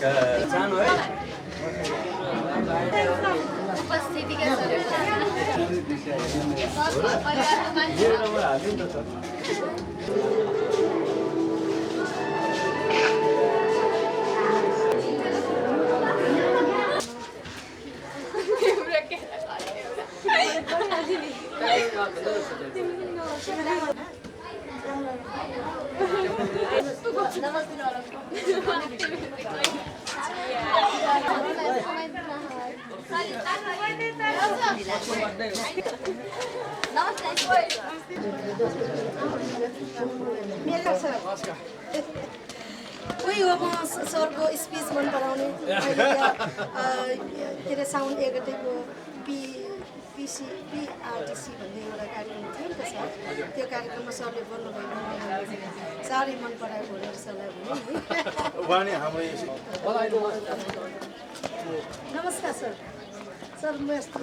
सानो है कोही हो म सरको स्पिच मन पराउने के अरे साउन्ड 1 गतेको PRTC भन्ने एउटा कार्यक्रम थियो नि त सर त्यो कार्यक्रममा सरले बोल्नुभएको साह्रै मन पराएको हो सरलाई नमस्कार सर सर म यस्तो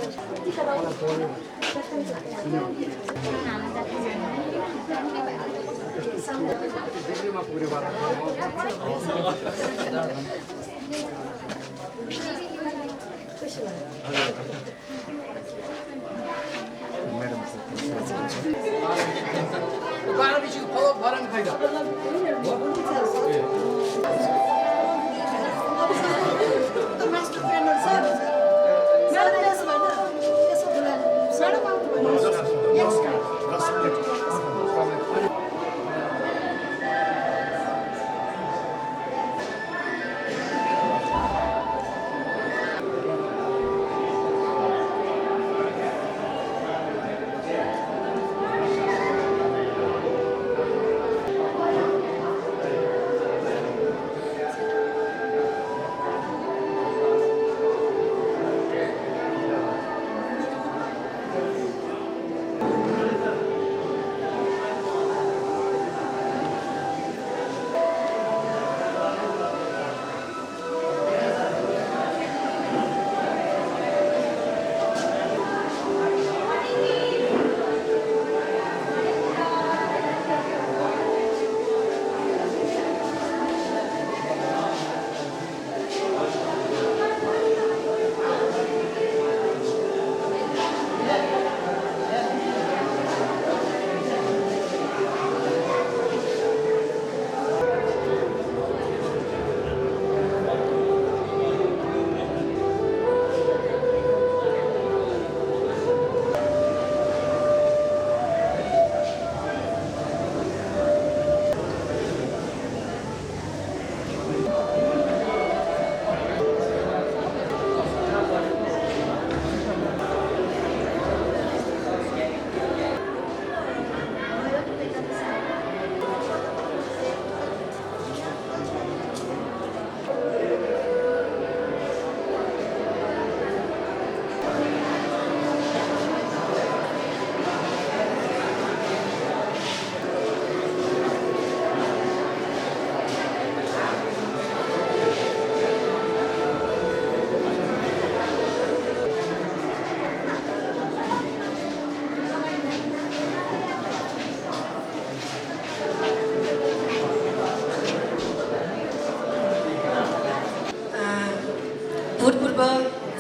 भूतपूर्व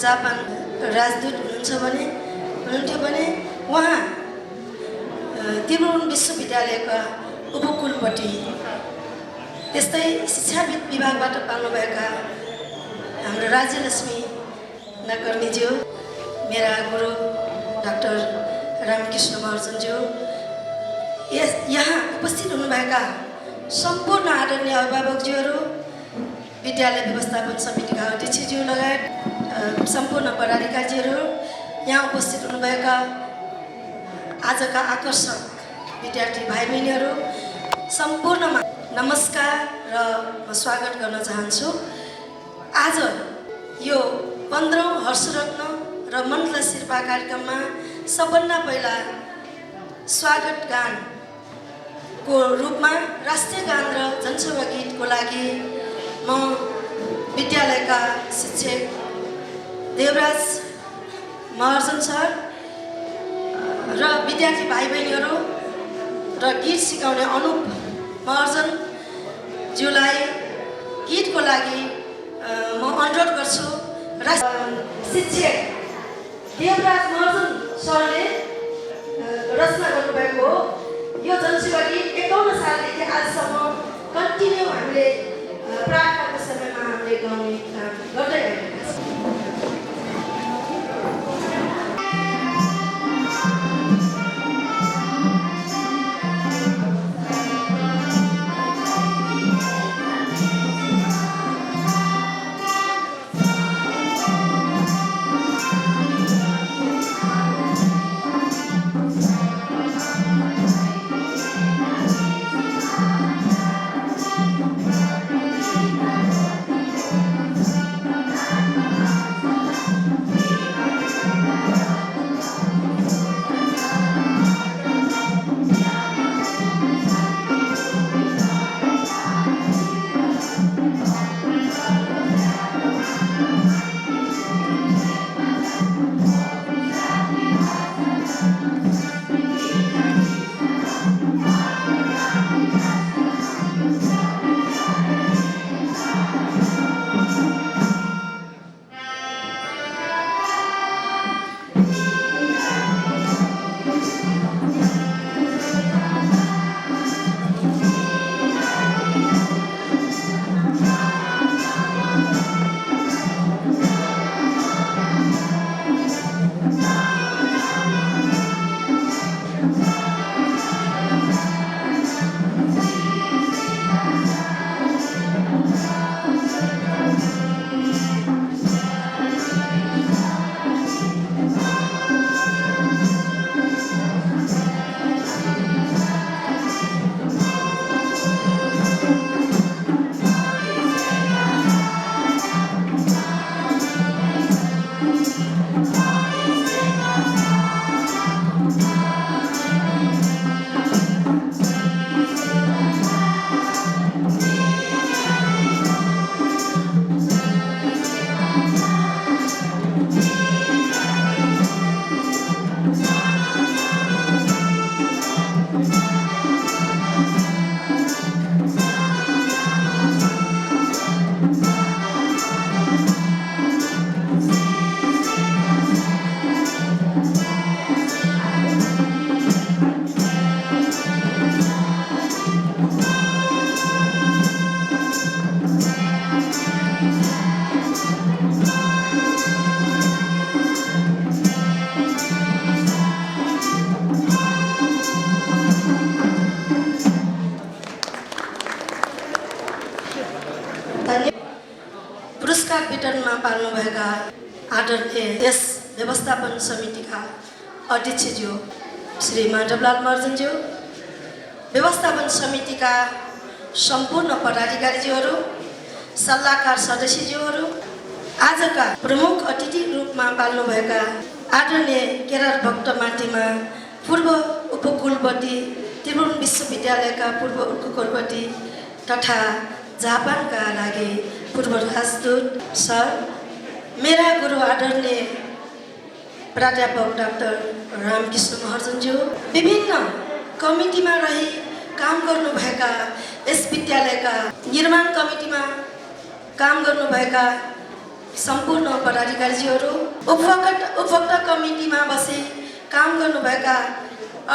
जापान राजदूत हुनुहुन्थ्यो भने उहाँ त्रिभुवन विश्वविद्यालयका उपकुलपति त्यस्तै शिक्षाविद विभागबाट पाल्नुभएका हाम्रो राज्यलक्ष्मी नकर्मीज्यू मेरा गुरु डाक्टर रामकृष्ण महर्जनज्यू यहाँ उपस्थित हुनुभएका सम्पूर्ण आदरणीय अभिभावकज्यूहरू विद्यालय व्यवस्थापन समितिका अध्यक्षज्यू लगायत सम्पूर्ण पदाधिकारीहरू यहाँ उपस्थित हुनुभएका आजका आकर्षक विद्यार्थी भाइ बहिनीहरू सम्पूर्णमा नमस्कार र म स्वागत गर्न चाहन्छु। आज यो 15औं हर्षरत्न र मण्डला शेर्पा कार्यक्रममा सबभन्दा पहिला स्वागत गानको रूपमा राष्ट्रिय गान र जनसेवा गीतको लागि म विद्यालयका शिक्षक देवराज महर्जन सर र विद्यार्थी भाइ बहिनीहरू र गीत सिकाउने अनुप महर्जन ज्यूलाई गीतको लागि शिक्षक देवराज महर्जन सरले रचना गर्नुभएको हो। यो जनसेवा गीत 51 सालदेखि आजसम्म कन्टिन्यू हामीले प्रार्थनाको समयमा हामीले गाउने काम गर्दै आइरहेका छौँ। पुरस्कार वितरणमा पाल्नुभएका आदरणीय यस व्यवस्थापन समितिका अध्यक्षज्यू श्री माधवलाल महर्जनज्यू, व्यवस्थापन समितिका सम्पूर्ण पदाधिकारीज्यूहरू, सल्लाहकार सदस्यज्यूहरू, आजका प्रमुख अतिथि रूपमा पाल्नुभएका आदरणीय केरार भक्त माटीमा पूर्व उपकुलपति, त्रिभुवन विश्वविद्यालयका पूर्व उपकुलपति तथा जापानका लागि पूर्व राजदूत सर, मेरा गुरु आदरणीय प्राध्यापक डाक्टर रामकृष्ण महर्जनज्यू, विभिन्न कमिटीमा रही काम गर्नुभएका यस विद्यालयका निर्माण कमिटीमा काम गर्नुभएका सम्पूर्ण पदाधिकारीज्यूहरू, उपभोक्ता कमिटीमा बसी काम गर्नुभएका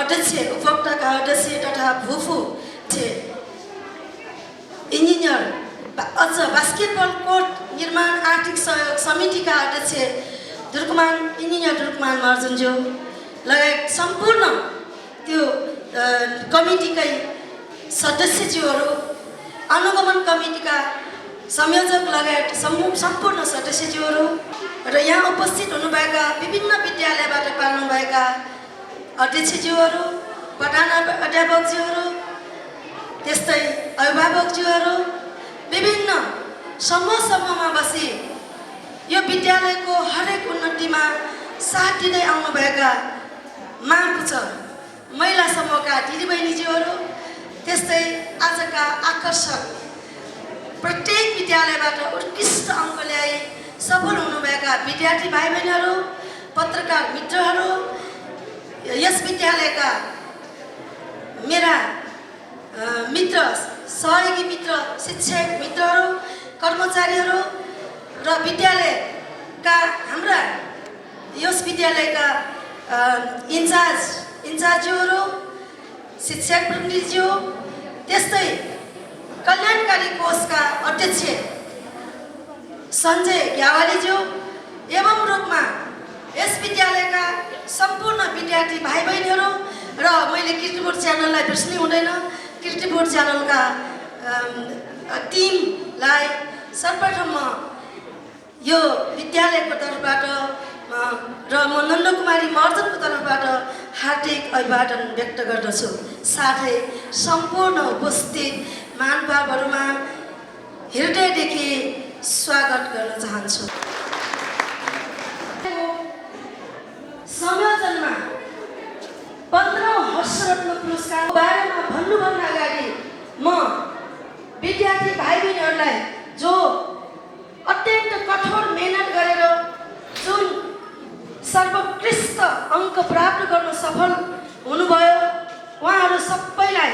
अध्यक्ष, उपभोक्ताका अध्यक्ष तथा भूफू इन्जिनियर, अझ बास्केटबल कोर्ट निर्माण आर्थिक सहयोग समितिका अध्यक्ष इन्जिनियर दुर्गमान महर्जनज्यू लगायत सम्पूर्ण त्यो कमिटीकै सदस्यज्यूहरू, अनुगमन कमिटीका संयोजक लगायत सम्पूर्ण सदस्यज्यूहरू र यहाँ उपस्थित हुनुभएका विभिन्न विद्यालयबाट पाल्नुभएका अध्यक्षज्यूहरू, प्रधान अध्यापकज्यूहरू, त्यस्तै अभिभावकज्यूहरू, विभिन्न समूहमा बसी यो विद्यालयको हरेक उन्नतिमा साथ दिँदै आउनुभएका मापुच महिला समूहका दिदीबहिनीज्यूहरू, त्यस्तै आजका आकर्षक प्रत्येक विद्यालयबाट उत्कृष्ट अङ्क ल्याई सफल हुनुभएका विद्यार्थी भाइ बहिनीहरू, पत्रकार मित्रहरू, यस विद्यालयका मेरा मित्र, सहयोगी मित्र, शिक्षक मित्रहरू, कर्मचारीहरू र विद्यालयका हाम्रा यस विद्यालयका इन्चार्जज्यूहरू, शिक्षक प्रतिनिधिज्यू, त्यस्तै कल्याणकारी कोषका अध्यक्ष सञ्जय ग्यावालीज्यू एवं रूपमा यस विद्यालयका सम्पूर्ण विद्यार्थी भाइ बहिनीहरू र मैले कीर्तिपुर च्यानललाई बिर्सनै हुँदैन, कीर्तिपुर च्यानलका टिमलाई सर्वप्रथम यो विद्यालयको तर्फबाट र म नन्दकुमारी महर्जनको तर्फबाट हार्दिक अभिवादन व्यक्त गर्दछु। साथै सम्पूर्ण उपस्थित महानुभावहरूमा हृदयदेखि स्वागत गर्न चाहन्छु। संयोजनमा 15औं हर्षरत्न पुरस्कारको बारेमा भन्नुभन्दा अगाडि म विद्यार्थी भाइ बहिनीहरूलाई जो अत्यन्त कठोर मेहनत गरेर जुन सर्वोत्कृष्ट अङ्क प्राप्त गर्न सफल हुनुभयो उहाँहरू सबैलाई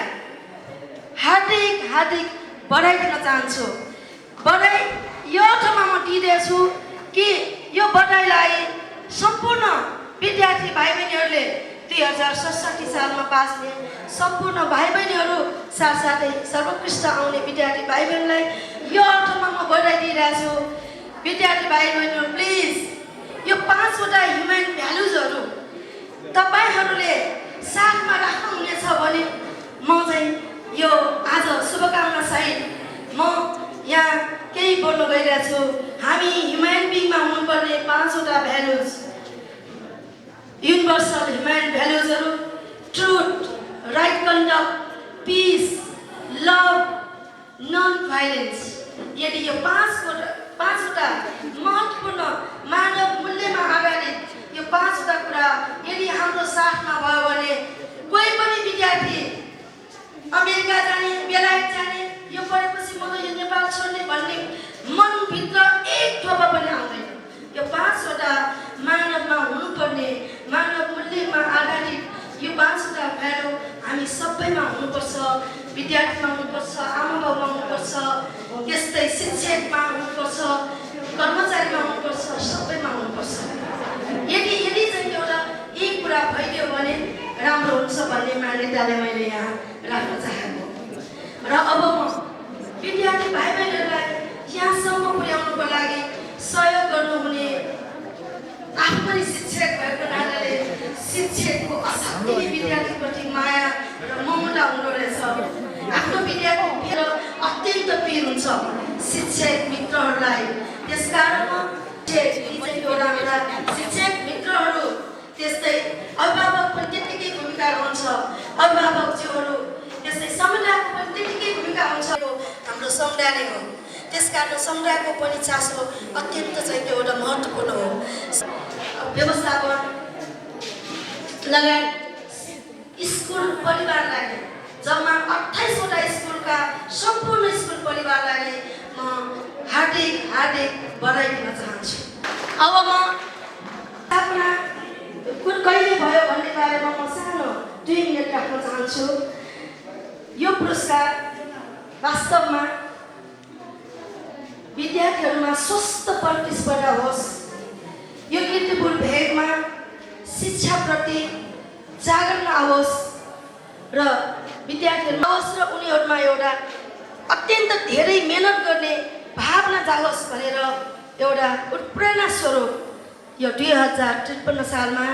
हार्दिक बधाई दिन चाहन्छु। बधाई यो अर्थमा म दिँदैछु कि यो बधाईलाई सम्पूर्ण विद्यार्थी भाइ बहिनीहरूले 2067 सालमा पास हुने सम्पूर्ण भाइ बहिनीहरू साथसाथै सर्वोत्कृष्ट आउने विद्यार्थी भाइ बहिनीलाई यो अर्थमा म बधाई दिइरहेछु। विद्यार्थी भाइ बहिनीहरू प्लिज यो 5वटा ह्युमन भ्यालुजहरू तपाईहरूले साथमा राख्नुहुनेछ भने म चाहिँ यो आज शुभकामना सहित म यहाँ केही बोल्न गइरहेको छु। हामी ह्युमन बिङमा हुनुपर्ने 5वटा भ्यालुज, युनिभर्सल ह्युमन भ्यालुजहरू truth, right conduct, peace, love, nonviolence. यदि यो 5वटा महत्त्वपूर्ण मानव मूल्यमा आधारित यो 5वटा कुरा यदि हाम्रो साथमा भयो भने कोही पनि विद्यार्थी अमेरिका जाने, बेलायत जाने, यो पढेपछि म त यो नेपाल छोड्ने भन्ने मनभित्र एक थोपा पनि आउँदैन। यो 5वटा मानवमा हुनुपर्ने, मानव मूल्यमा आधारित यो 5वटा भ्यालु हामी सबैमा हुनुपर्छ। विद्यार्थीमा हुनुपर्छ, आमा बाउमा हुनुपर्छ, त्यस्तै शिक्षकमा हुनुपर्छ, कर्मचारीमा हुनुपर्छ, सबैमा हुनुपर्छ। यदि चाहिँ एउटा यही कुरा भइदियो भने राम्रो हुन्छ भन्ने मान्यताले मैले यहाँ राख्न चाहेको र अब म विद्यार्थी भाइ बहिनीहरूलाई यहाँसम्म पुर्याउनुको लागि सहयोग गर्नुहुने आफू पनि शिक्षक भएको नाताले शिक्षकको असाध्यै विद्यार्थीप्रति माया र ममता हुँदो रहेछ। आफ्नो विद्यार्थी फेर अत्यन्त प्रिय हुन्छ शिक्षक मित्रहरूलाई। त्यसकारण एउटा शिक्षक मित्रहरू, त्यस्तै अभिभावक पनि त्यत्तिकै भूमिका रहन्छ, अभिभावकज्यूहरू त्यस्तै समुदायको पनि त्यत्तिकै भूमिका हुन्छ। यो हाम्रो समुदाय नै हो, त्यसकारण समुदायको पनि चासो अत्यन्त चाहिँ त्यो एउटा महत्त्वपूर्ण हो। व्यवस्थापन लगायत स्कुल परिवारलाई जम्मा 28वटा स्कुलका सम्पूर्ण स्कुल परिवारलाई म हार्दिक बधाई दिन चाहन्छु। अब म आफ्ना कुन कहिले भयो भन्ने बारेमा म सानो 2 मिनट राख्न चाहन्छु। यो पुरस्कार वास्तवमा विद्यार्थीहरूमा स्वस्थ प्रतिस्पर्धा होस्, यो कीर्तिपुर भेगमा शिक्षाप्रति जागरण आओस् र विद्यार्थीहरूमा आओस् र उनीहरूमा एउटा अत्यन्त धेरै मेहनत गर्ने भावना जागोस् भनेर एउटा उत्प्रेरणा स्वरूप यो 2053 सालमा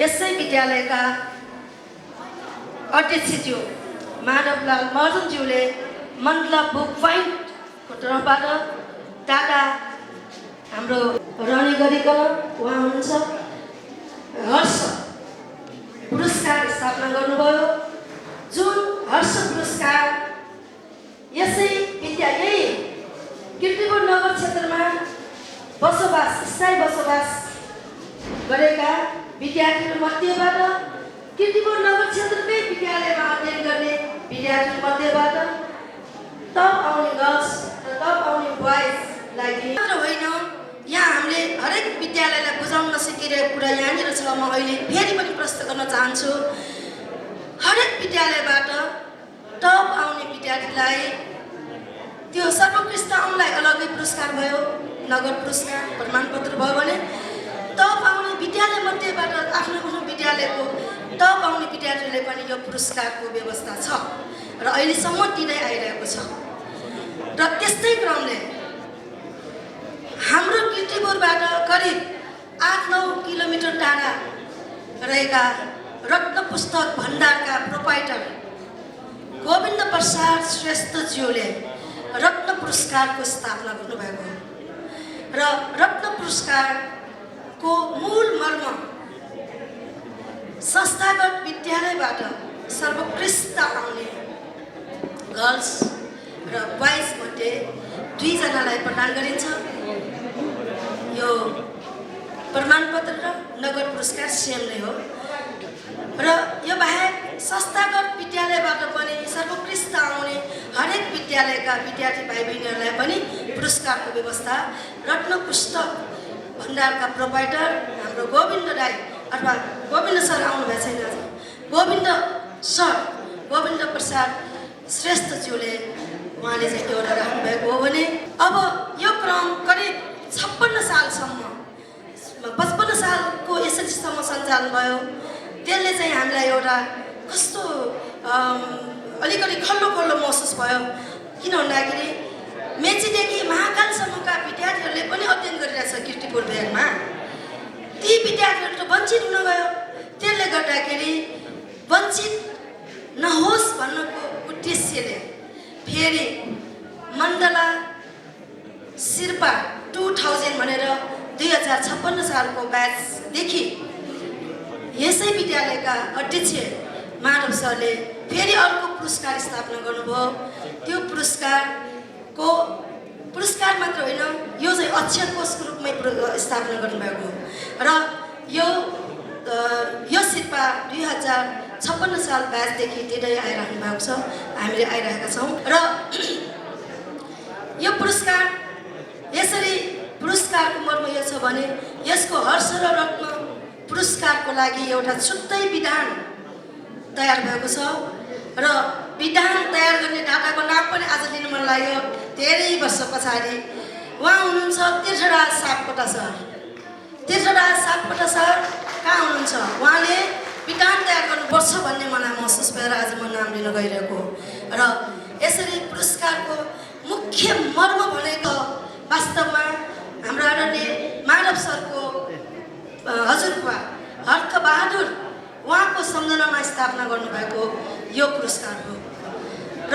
यसै विद्यालयका अध्यक्षज्यू माधवलाल महर्जनज्यूले मतलब बुक पोइन्टको तर्फबाट टाटा हाम्रो रहने गरिकन उहाँ हुनुहुन्छ हर्ष पुरस्कार स्थापना गर्नुभयो। जुन हर्ष पुरस्कार यसै यही कीर्तिपुर नगर क्षेत्रमा स्थायी बसोबास गरेका विद्यार्थीहरू मध्येबाट, कीर्तिपुर नगर क्षेत्रकै विद्यालयमा अध्ययन गर्ने विद्यार्थीहरू मध्येबाट टप आउने गर्ल्स र टप आउने बोइजलाई मात्र होइन, यहाँ हामीले हरेक विद्यालयलाई बुझाउन नसकिरहेको कुरा यहाँनिर छ। म अहिले फेरि पनि प्रश्न गर्न चाहन्छु, हरेक विद्यालयबाट टप आउने विद्यार्थीलाई त्यो सर्वोत्कृष्ट आउनलाई अलग्गै पुरस्कार भयो। नगद पुरस्कार प्रमाणपत्र भयो भने त पाउने विद्यालयमध्येबाट आफ्नो विद्यालयको त पाउने विद्यार्थीले पनि यो पुरस्कारको व्यवस्था छ र अहिलेसम्म दिँदै आइरहेको छ। र त्यस्तै क्रमले हाम्रो कीर्तिपुरबाट करिब 8-9 किलोमिटर टाढा रहेका रत्न पुस्तक भण्डारका प्रोपाइटर गोविन्द प्रसाद श्रेष्ठज्यूले रत्न पुरस्कारको स्थापना गर्नुभएको हो। र रत्न पुरस्कारको मूल मर्म संस्थागत विद्यालयबाट सर्वोत्कृष्ट आउने गर्ल्स र बोइज मध्ये 2 जनालाई प्रदान गरिन्छ। यो प्रमाणपत्र र नगद पुरस्कार सेम नै हो। र यो बाहेक संस्थागत विद्यालयबाट पनि सर्वोत्कृष्ट आउने हरेक विद्यालयका विद्यार्थी भाइ बहिनीहरूलाई पनि पुरस्कारको व्यवस्था रत्न पुस्तक भण्डारका प्रोपाइटर हाम्रो गोविन्द राई अथवा गोविन्द सर आउनु भएको छैन आज, गोविन्द प्रसाद श्रेष्ठज्यूले उहाँले चाहिँ एउटा राख्नुभएको हो भने अब यो क्रम करिब 56 सालसम्म 55 सालको एसएलसीसम्म सञ्चालन भयो। त्यसले चाहिँ हामीलाई एउटा कस्तो अलिकति खल्लो महसुस भयो। किन भन्दाखेरि मेचीदेखि महाकालसम्मका विद्यार्थीहरूले पनि अध्ययन गरिरहेछ कीर्तिपुर भेगमा। ती विद्यार्थीहरू त वञ्चित हुन गयो। त्यसले गर्दाखेरि वञ्चित नहोस् भन्नको उद्देश्यले फेरि मण्डला शिर्पा 2000 भनेर 2056 सालको ब्याचदेखि यसै विद्यालयका अध्यक्ष माधव सरले फेरि अर्को पुरस्कार स्थापना गर्नुभयो। त्यो पुरस्कार मात्र होइन, यो चाहिँ अक्षर कोषको रूपमै स्थापना गर्नुभएको हो। र यो शिर्पा 2056 साल ब्याचदेखि दिँदै आइरहनु भएको छ, हामीले आइरहेका छौँ। र यो पुरस्कार यसरी पुरस्कारको मर्म यो छ भने यसको हर्ष र रत्न पुरस्कारको लागि एउटा छुट्टै विधान तयार भएको छ। र विधान तयार गर्ने दाताको नाम पनि आज लिन मन लाग्यो। धेरै वर्ष पछाडि उहाँ हुनुहुन्छ तीर्थराज सापकोटा सर। तीर्थराज सापकोटा सर कहाँ हुनुहुन्छ? उहाँले विधान तयार गर्नुपर्छ भन्ने मलाई महसुस भएर आज म नाम लिन गइरहेको हो। र यसरी पुरस्कारको मुख्य मर्म भनेको वास्तवमा हाम्रो आदरणीय माधव सरको हजुरबा हर्क बहादुर उहाँको सम्झनामा स्थापना गर्नुभएको यो पुरस्कार हो। र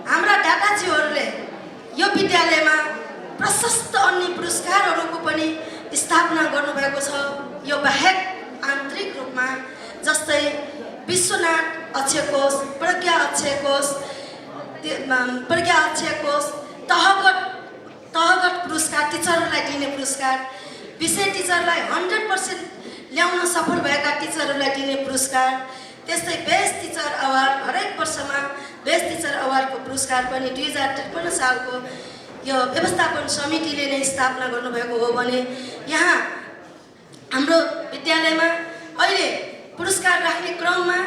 हाम्रा दादाजीहरूले यो विद्यालयमा प्रशस्त अन्य पुरस्कारहरूको पनि स्थापना गर्नुभएको छ। यो बाहेक आन्तरिक रूपमा जस्तै विश्वनाथ अक्षय कोष, प्रज्ञा अक्षय कोष, तहगत पुरस्कार, टिचरहरूलाई दिने पुरस्कार, विषय टिचरलाई 100% ल्याउन सफल भएका टिचरहरूलाई दिने पुरस्कार, त्यस्तै बेस्ट टिचर अवार्ड हरेक वर्षमा बेस्ट टिचर अवार्डको पुरस्कार पनि 2053 सालको यो व्यवस्थापन समितिले नै स्थापना गर्नुभएको हो भने यहाँ हाम्रो विद्यालयमा अहिले पुरस्कार राख्ने क्रममा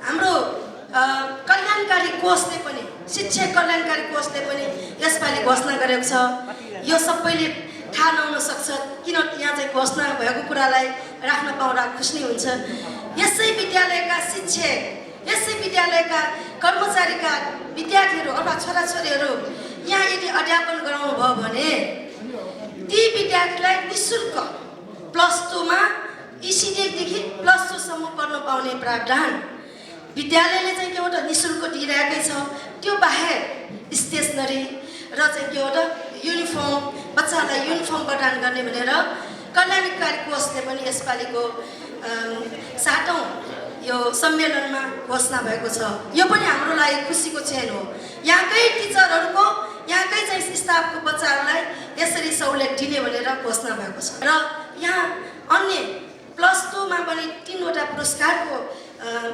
हाम्रो कल्याणकारी कोषले पनि शिक्षक कल्याणकारी कोषले पनि यसपालि घोषणा गरेको छ। यो सबैले थाहा नहुन सक्छ, किन यहाँ चाहिँ घोषणा भएको कुरालाई राख्न पाउँदा खुसी हुन्छ। यसै विद्यालयका शिक्षक, यसै विद्यालयका कर्मचारीका विद्यार्थीहरू अथवा छोराछोरीहरू यहाँ यदि अध्यापन गराउनु भयो भने ती विद्यार्थीलाई निःशुल्क +2 मा ECDदेखि +2 सम्म पढ्न पाउने प्रावधान विद्यालयले चाहिँ के एउटा निःशुल्क दिइरहेकै छ। त्यो बाहेक स्टेसनरी र चाहिँ के एउटा युनिफर्म, बच्चालाई युनिफर्म प्रदान गर्ने भनेर कल्याणकारी कोषले पनि यसपालिको 7औं यो सम्मेलनमा घोषणा भएको छ। यो पनि हाम्रो लागि खुसीको क्षण हो। यहाँकै टिचरहरूको, यहाँकै चाहिँ स्टाफको बच्चाहरूलाई यसरी सहुलियत दिने भनेर घोषणा भएको छ। र यहाँ अन्य +2 मा पनि 3 वटा पुरस्कारको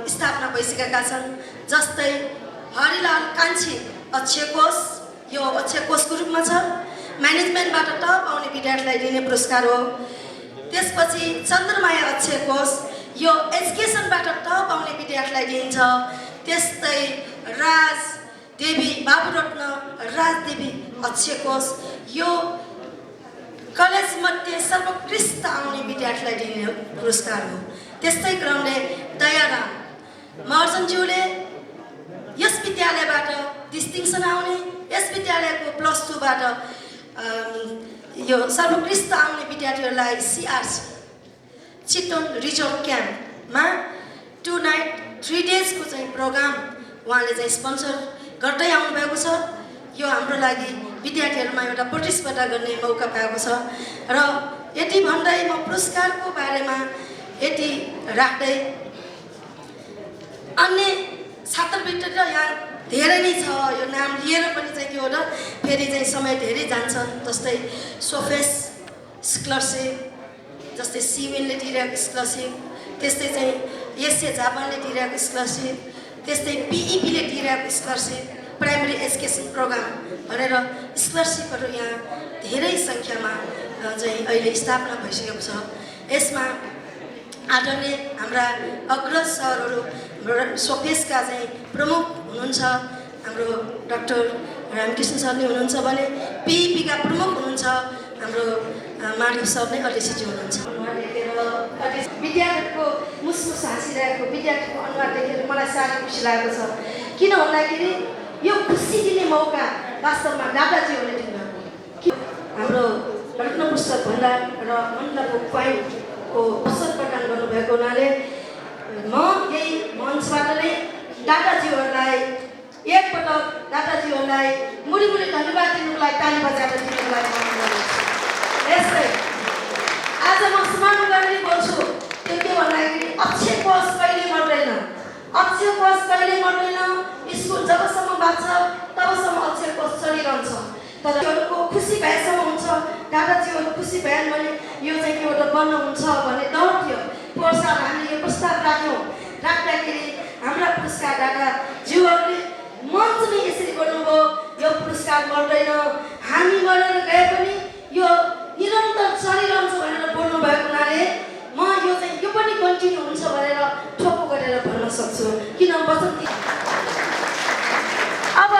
स्थापना भइसकेका छन्। जस्तै हरिलाल कान्छी अक्षय कोष, यो अक्षय कोषको रूपमा छ। म्यानेजमेन्टबाट टप आउने विद्यार्थीलाई दिने पुरस्कार हो। त्यसपछि चन्द्रमाया अक्षय कोष, यो एजुकेसनबाट टप आउने विद्यार्थीलाई दिइन्छ। त्यस्तै राजदेवी बाबुरत्न राजदेवी अक्षय कोष, यो कलेजमध्ये सर्वोत्कृष्ट आउने विद्यार्थीलाई दिने पुरस्कार हो। त्यस्तै क्रमले दयाराम महर्जनज्यूले यस विद्यालयबाट डिस्टिङसन आउने, यस विद्यालयको +2 बाट यो सर्वोत्कृष्ट आउने विद्यार्थीहरूलाई CRC चितवन रिजर्भ क्याम्पमा 2 नाइट 3 डेजको चाहिँ प्रोग्राम उहाँले चाहिँ स्पोन्सर गर्दै आउनुभएको छ। यो हाम्रो लागि विद्यार्थीहरूमा एउटा प्रतिस्पर्धा गर्ने मौका पाएको छ र यति भन्दै म पुरस्कारको बारेमा यति राख्दै अन्य छात्रवृत्ति त यहाँ धेरै नै छ। यो नाम लिएर पनि चाहिँ के हो र फेरि चाहिँ समय धेरै जान्छ। जस्तै सोफेस स्कलरसिप, जस्तै सिविनले दिइरहेको स्कलरसिप, त्यस्तै चाहिँ एसए जापानले दिइरहेको स्कलरसिप, त्यस्तै PEPले दिइरहेको स्कलरसिप, प्राइमेरी एजुकेसन प्रोग्राम भनेर स्कलरसिपहरू यहाँ धेरै सङ्ख्यामा चाहिँ अहिले स्थापना भइसकेको छ। यसमा आदरणीय हाम्रा अग्रज सरहरू सोफेसका चाहिँ प्रमुख हुनुहुन्छ, हाम्रो डाक्टर रामकृष्ण सर नै हुनुहुन्छ भने PEPका प्रमुख हुनुहुन्छ हाम्रो माधव सर नै अध्यक्षज्यू हुनुहुन्छ। विद्यार्थीको मुसमुस हाँसिरहेको विद्यार्थीको अनुहार देखेर मलाई साह्रै खुसी लागेको छ। किन भन्दाखेरि यो खुसी दिने मौका वास्तवमा दादाजीहरूले दिनुभएको। हाम्रो रत्न पुस्तक भण्डार र मण्डल बुक पोइन्टको अवसर प्रदान गर्नुभएको हुनाले म यही मञ्चबाट नै दादाजीहरूलाई एकपटक दादाजीहरूलाई मुरी धन्यवाद दिनुलाई ताली बजाएर दिनुलाई अनुरोध गर्छु। यस्तै आज म स्मरण गरेर बोल्छु, त्यो के भन्दाखेरि अक्षय कोष कहिले मर्दैन, अक्षय कोष कहिले मर्दैन। स्कुल जबसम्म बाँच्छ तबसम्म अक्षय कोष चलिरहन्छ। तर योको खुसी भएसम्म हुन्छ। दादाजीहरू खुसी भएन भने यो चाहिँ के एउटा बन्द हुन्छ भन्ने डर थियो। प्रोत्साहन हामीले यो प्रस्ताव राख्दाखेरि हाम्रा पुरस्कार दादाज्यूहरूले मञ्च नै यसरी गर्नुभयो, यो पुरस्कार मर्दैन, हामी मरेर गए पनि यो निरन्तर चलिरहन्छ भनेर बोल्नु भएको हुनाले म यो पनि कन्टिन्यू हुन्छ भनेर ठोक्को गरेर भन्न सक्छु। किन बसन्ती अब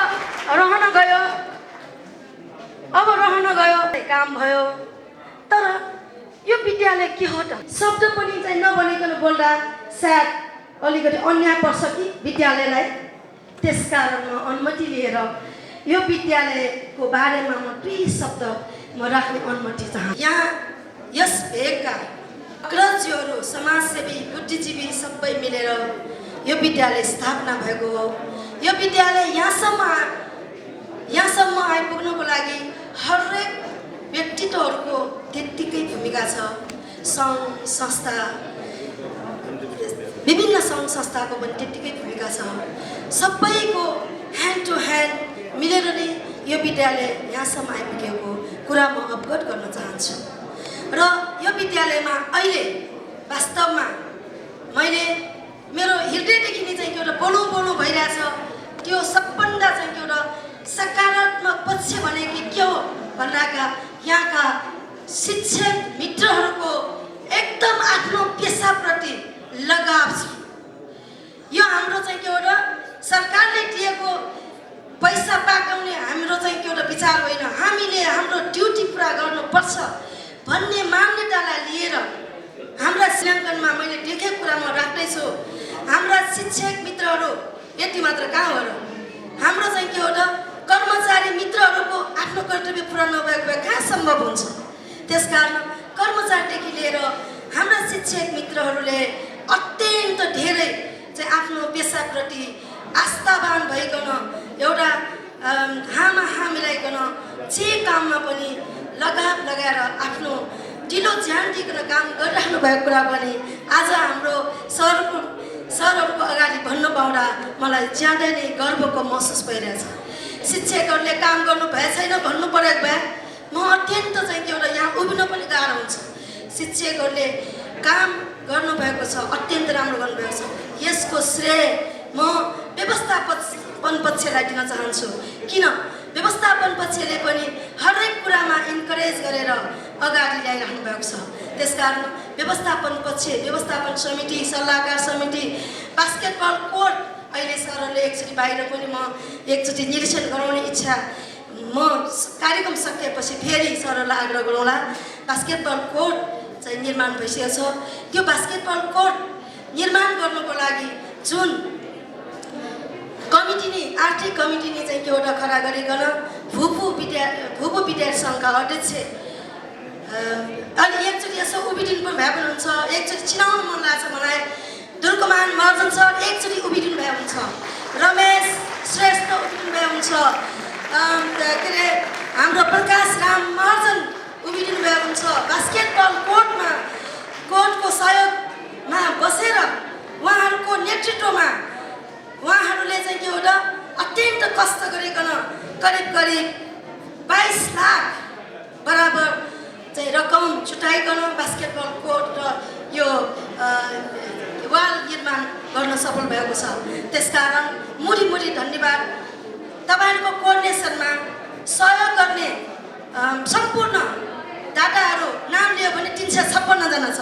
रहन गयो काम भयो। तर यो विद्यालय के हो त? शब्द पनि चाहिँ नबनिकन बोल्दा सायद अलिकति अन्याय पर्छ कि विद्यालयलाई। त्यसकारण म अनुमति लिएर यो विद्यालयको बारेमा म 2 शब्द म राख्ने अनुमति चाहन्छु। यहाँ यस भेगका अग्रजहरू, समाजसेवी, बुद्धिजीवी सबै मिलेर यो विद्यालय स्थापना भएको हो। यो विद्यालय यहाँसम्म आइपुग्नको लागि हरेक व्यक्तित्वहरूको त्यत्तिकै भूमिका छ। सङ्घ संस्था, विभिन्न सङ्घ संस्थाको पनि त्यत्तिकै भूमिका छ। सबैको ह्यान्ड टु ह्यान्ड मिलेर नै यो विद्यालय यहाँसम्म आइपुगेको कुरा म अवगत गर्न चाहन्छु। र यो विद्यालयमा अहिले वास्तवमा मैले मेरो हृदयदेखि नै चाहिँ एउटा बोलो भइरहेछ। त्यो सबभन्दा चाहिँ एउटा सकारात्मक पक्ष भनेको के हो भन्दाका यहाँका शिक्षक मित्रहरूको एकदम आफ्नो पेसाप्रति लगाव छ। यो हाम्रो चाहिँ के एउटा सरकारले दिएको पैसा पाकाउने हाम्रो चाहिँ के एउटा विचार होइन। हामीले हाम्रो ड्युटी पुरा गर्नुपर्छ भन्ने मान्यतालाई लिएर हाम्रा मूल्याङ्कनमा मैले देखेको कुरा म राख्दैछु। हाम्रा शिक्षक मित्रहरू यति मात्र कहाँ हो र? हाम्रो चाहिँ के हो त कर्मचारी मित्रहरूको आफ्नो कर्तव्य पुरा नभएको भए कहाँ सम्भव हुन्छ? त्यसकारण कर्मचारीदेखि लिएर हाम्रा शिक्षक मित्रहरूले अत्यन्त धेरै चाहिँ आफ्नो पेसाप्रति आस्थावान भइकन एउटा हाँ मिलाइकन जे काममा पनि लगाएर आफ्नो ढिलो ज्यान दिइकन काम गरिराख्नु भएको कुरा पनि आज हाम्रो सरहरूको अगाडि भन्न पाउँदा मलाई ज्यादै नै गर्वको महसुस भइरहेछ। शिक्षकहरूले काम गर्नु भए छैन भन्नु परेको भए म अत्यन्त चाहिँ एउटा यहाँ उभिन पनि गाह्रो हुन्छ। शिक्षकहरूले काम गर्नुभएको छ, अत्यन्त राम्रो गर्नुभएको छ। यसको श्रेय म व्यवस्थापन पक्षलाई दिन चाहन्छु। किन व्यवस्थापन पक्षले पनि हरेक कुरामा इन्करेज गरेर अगाडि ल्याइराख्नु भएको छ। त्यसकारण व्यवस्थापन पक्ष, व्यवस्थापन समिति, सल्लाहकार समिति, बास्केटबल कोर्ट अहिले सरहरूले एकचोटि बाहिर पनि म एकचोटि निरीक्षण गराउने इच्छा म कार्यक्रम सकिएपछि फेरि सरलाई आग्रह गरौँला बास्केटबल कोर्ट चाहिँ निर्माण भइसकेको छ। त्यो बास्केटबल कोर्ट निर्माण गर्नुको लागि जुन कमिटी नै आर्थिक कमिटी नै चाहिँ एउटा खडा गरिकन भूपू विद्यार्थी सङ्घका अध्यक्ष अनि एकचोटि यसो उभिदिनु पनि भए पनि हुन्छ, एकचोटि चिनाउनु मन लाग्छ मलाई। दुर्गमान महर्जन सर एकचोटि उभिदिनु भए हुन्छ, रमेश श्रेष्ठ उभिदिनु भए हुन्छ, के अरे हाम्रो प्रकाश राम महर्जन उभिदिनु भए हुन्छ। बास्केटबल कोर्टको सहयोगमा बसेर उहाँहरूको नेतृत्वमा उहाँहरूले चाहिँ के एउटा अत्यन्त कष्ट गरिकन करिब 22 लाख बराबर चाहिँ रकम छुट्याइकन बास्केटबल कोर्ट र यो वाल निर्माण गर्न सफल भएको छ। त्यसकारण मुडी धन्यवाद। तपाईँहरूको कोअर्डिनेसनमा सहयोग गर्ने सम्पूर्ण दाताहरू नाम लियो भने 356 जना छ।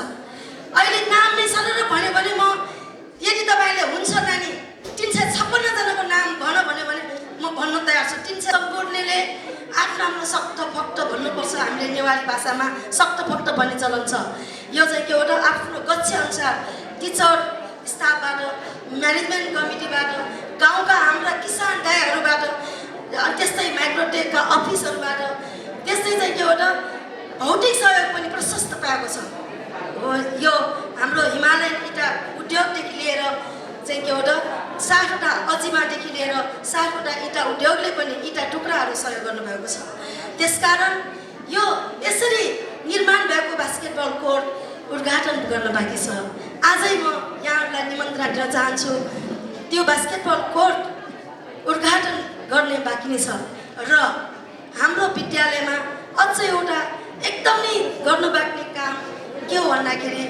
अहिले नाम नै सरर भन्यो भने म यदि तपाईँले हुन्छ नानी 356 जनाको नाम भन भन्यो भने म भन्न तयार छु। 300 सम्पूर्णले आफ्नो आफ्नो शक्त फक्त भन्नुपर्छ। हामीले नेवारी भाषामा शक्त फक्त भन्ने चलन छ। यो चाहिँ के हो आफ्नो गच्छे अनुसार टिचर स्टाफबाट, म्यानेजमेन्ट कमिटीबाट, गाउँका हाम्रा किसान दाइहरूबाट, त्यस्तै माइक्रोटेकका अफिसहरूबाट, त्यस्तै चाहिँ के हो भौतिक सहयोग पनि प्रशस्त पाएको छ। यो हाम्रो हिमालयन इँटा उद्योगदेखि लिएर चाहिँ के हो 60वटा अजिमादेखि लिएर 60वटा इँटा उद्योगले पनि इँटा टुक्राहरू सहयोग गर्नुभएको छ। त्यसकारण यो यसरी निर्माण भएको बास्केटबल कोर्ट उद्घाटन गर्न बाँकी छ। आजै म यहाँहरूलाई निमन्त्रणा दिन चाहन्छु। त्यो बास्केटबल कोर्ट उद्घाटन गर्ने बाँकी नै छ र हाम्रो विद्यालयमा अझ एउटा एकदमै गर्नु बाँकी काम के हो भन्दाखेरि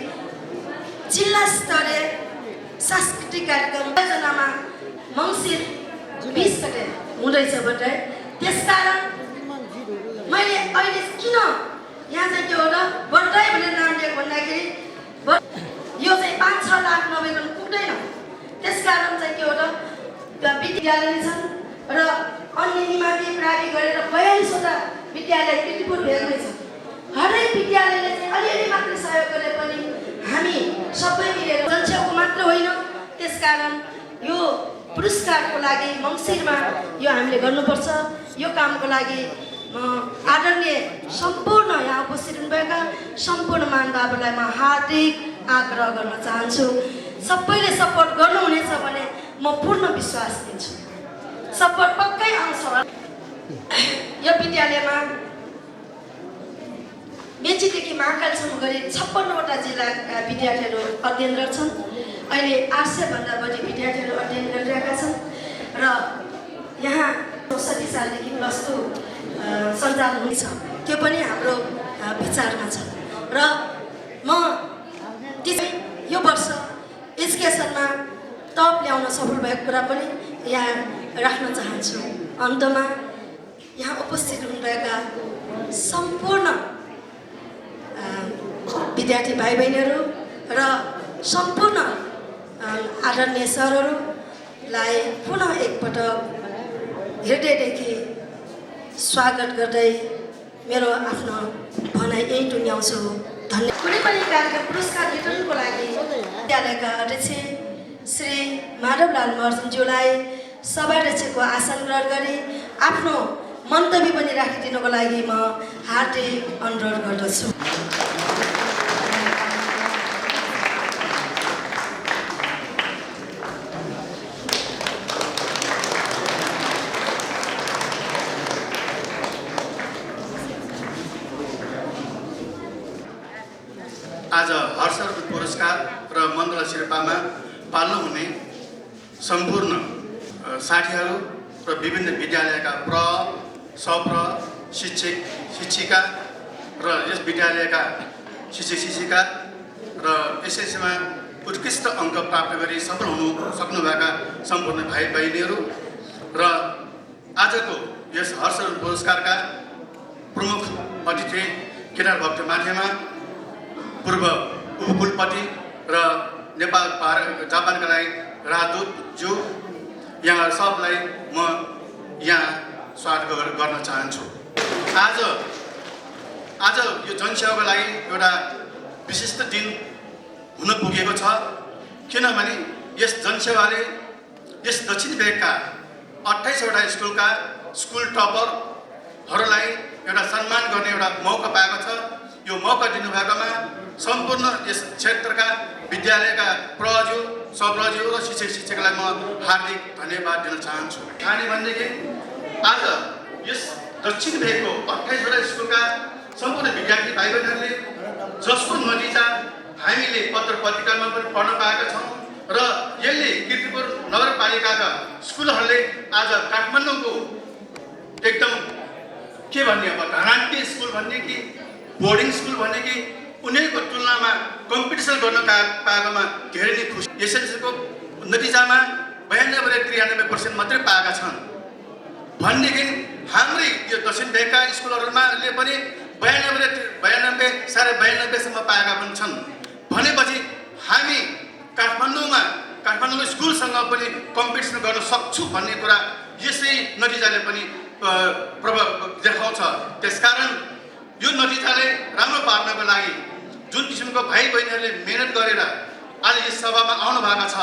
जिल्ला स्तरीय सांस्कृतिक कार्यक्रम आयोजनामा मङ्सिर 20 गते हुँदैछ भने त्यसकारण मैले अहिले किन यहाँ चाहिँ के हो बढ्दै भनेर नाम दिएको भन्दाखेरि यो चाहिँ 5-6 लाख नभइकन पुग्दैन। त्यसकारण चाहिँ के हो विद्यालय छन् र अन्य निमावि प्रावि गरेर 42वटा विद्यालय कृतिपुर भेगमै छ। हरेक विद्यालयले चाहिँ अलिअलि मात्रै सहयोग गरे पनि हामी सबै मिलेर जनसेवाको मात्र होइन। त्यसकारण यो पुरस्कारको लागि मङ्सिरमा यो हामीले गर्नुपर्छ। यो कामको लागि म आदरणीय सम्पूर्ण यहाँ उपस्थित हुनुभएका सम्पूर्ण महानुभावहरूलाई म हार्दिक आग्रह गर्न चाहन्छु। सबैले सपोर्ट गर्नुहुनेछ भने म पूर्ण विश्वास दिन्छु सपोर्ट पक्कै आउँछ। यो विद्यालयमा मेचीदेखि महाकालसम्म गरी 56वटा जिल्लाका विद्यार्थीहरू अध्ययनरत छन्। अहिले 800 भन्दा बढी विद्यार्थीहरू अध्ययन गरिरहेका छन् र यहाँ 64 सालदेखि +2 सञ्चालन हुनेछ। त्यो पनि हाम्रो विचारमा छ र म यो वर्ष एजुकेसनमा टप ल्याउन सफल भएको कुरा पनि यहाँ राख्न चाहन्छु। अन्तमा यहाँ उपस्थित हुनुभएका सम्पूर्ण विद्यार्थी भाइ बहिनीहरू र सम्पूर्ण आदरणीय सरहरूलाई पुनः एकपटक हृदयदेखि स्वागत गर्दै मेरो आफ्नो भनाइ यही टुङ्ग्याउँछु। धन्यवाद। कुनै पनि कार्यक्रम पुरस्कार वितरणको लागि विद्यालयका अध्यक्ष श्री माधवलाल महर्जनज्यूलाई सभाध्यक्षको आसन ग्रहण गरी आफ्नो मन्तव्य पनि राखिदिनुको लागि म हार्दिक अनुरोध गर्दछु। आज हर्षवर्धन पुरस्कार र मण्डल शिर्पामा पाल्नुहुने सम्पूर्ण साथीहरू र विभिन्न विद्यालयका सप्र शिक्षक शिक्षिका र यस विद्यालयका शिक्षक शिक्षिका र एसएससीमा उत्कृष्ट अङ्क प्राप्त गरी सफल हुनु सक्नुभएका सम्पूर्ण भाइ बहिनीहरू र आजको यस हर्षवर्धन पुरस्कारका प्रमुख अतिथि केदार भक्त माथेमा पूर्व उपकुलपति र नेपाल जापानका लागि राजदूत जो यहाँ सबलाई म यहाँ स्वागत गर्न चाहन्छु। आज यो जनसेवाको लागि एउटा विशिष्ट दिन हुन पुगेको छ, किनभने यस जनसेवाले यस दक्षिण भेगका 28 वटा स्कुलका स्कुल टपरहरूलाई एउटा सम्मान गर्ने एउटा मौका पाएको छ। यो मौका दिनुभएकोमा सम्पूर्ण यस क्षेत्रका विद्यालयका प्रज्यू, सप्रज्यू र शिक्षकलाई म हार्दिक धन्यवाद दिन चाहन्छु। खाने भनेदेखि आज यस दक्षिण भेगको 28 वटा स्कुलका सम्पूर्ण विद्यार्थी भाइ बहिनीहरूले जसको नतिजा हामीले पत्र पत्रिकामा पनि पढ्न पाएका छौँ र यसले कीर्तिपुर नगरपालिकाका स्कुलहरूले आज काठमाडौँको एकदम के भन्ने अब धनाढ्य स्कुल भन्ने कि बोर्डिङ स्कुल भन्ने कि उनीहरूको तुलनामा कम्पिटिसन गर्न पाएकोमा धेरै नै खुसी। एसएलसीको नतिजामा 92-93% मात्रै पाएका छन् भनेदेखि हाम्रै यो दक्षिण भेगका स्कुलहरूमा पनि 92-92.5% पाएका पनि छन् भनेपछि हामी काठमाडौँको स्कुलसँग पनि कम्पिटिसन गर्न सक्छु भन्ने कुरा यसै नतिजाले पनि प्रभाव देखाउँछ। त्यसकारण यो नतिजाले राम्रो पार्नको लागि जुन किसिमको भाइ बहिनीहरूले मेहनत गरेर आज यस सभामा आउनु भएको छ,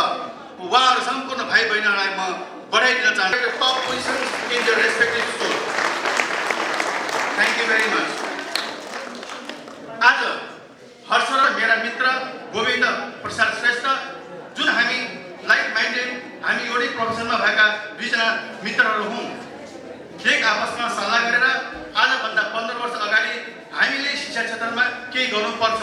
उहाँहरू सम्पूर्ण भाइ बहिनीहरूलाई म बधाई दिन चाहन्छु। Top position in the respective school. Thank you very much. आज हर्ष र मेरा मित्र गोविन्द प्रसाद श्रेष्ठ, जुन हामी लाइक माइन्डेड, हामी एउटै प्रोफेसनमा भएका दुईजना मित्रहरू हौँ, एक आपसमा सल्लाह गरेर आजभन्दा 15 वर्ष अगाडि हामीले शिक्षा क्षेत्रमा केही गर्नुपर्छ,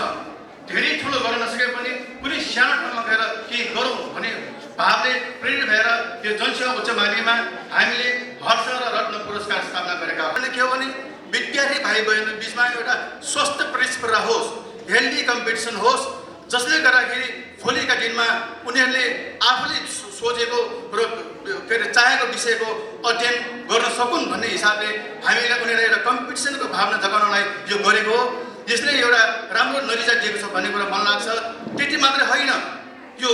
धेरै ठुलो गर्न नसके पनि कुनै सानो ठाउँमा गएर केही गरौँ भन्ने भावले प्रेरित भएर यो जनसेवा उच्च माध्यमिकमा हामीले हर्ष र रत्न पुरस्कार स्थापना गरेका हौँ। के हो भने विद्यार्थी भाइ बहिनी बिचमा एउटा स्वस्थ प्रतिस्पर्धा होस्, हेल्दी कम्पिटिसन होस्, जसले गर्दाखेरि भोलिका दिनमा उनीहरूले आफूले सोचेको र के अरे चाहेको विषयको अध्ययन गर्न सकुन् भन्ने हिसाबले हामीले उनीहरूलाई एउटा कम्पिटिसनको भावना जगाउनलाई यो गरेको हो। यसले एउटा राम्रो नतिजा दिएको छ भन्ने कुरा मन लाग्छ। त्यति मात्रै होइन, यो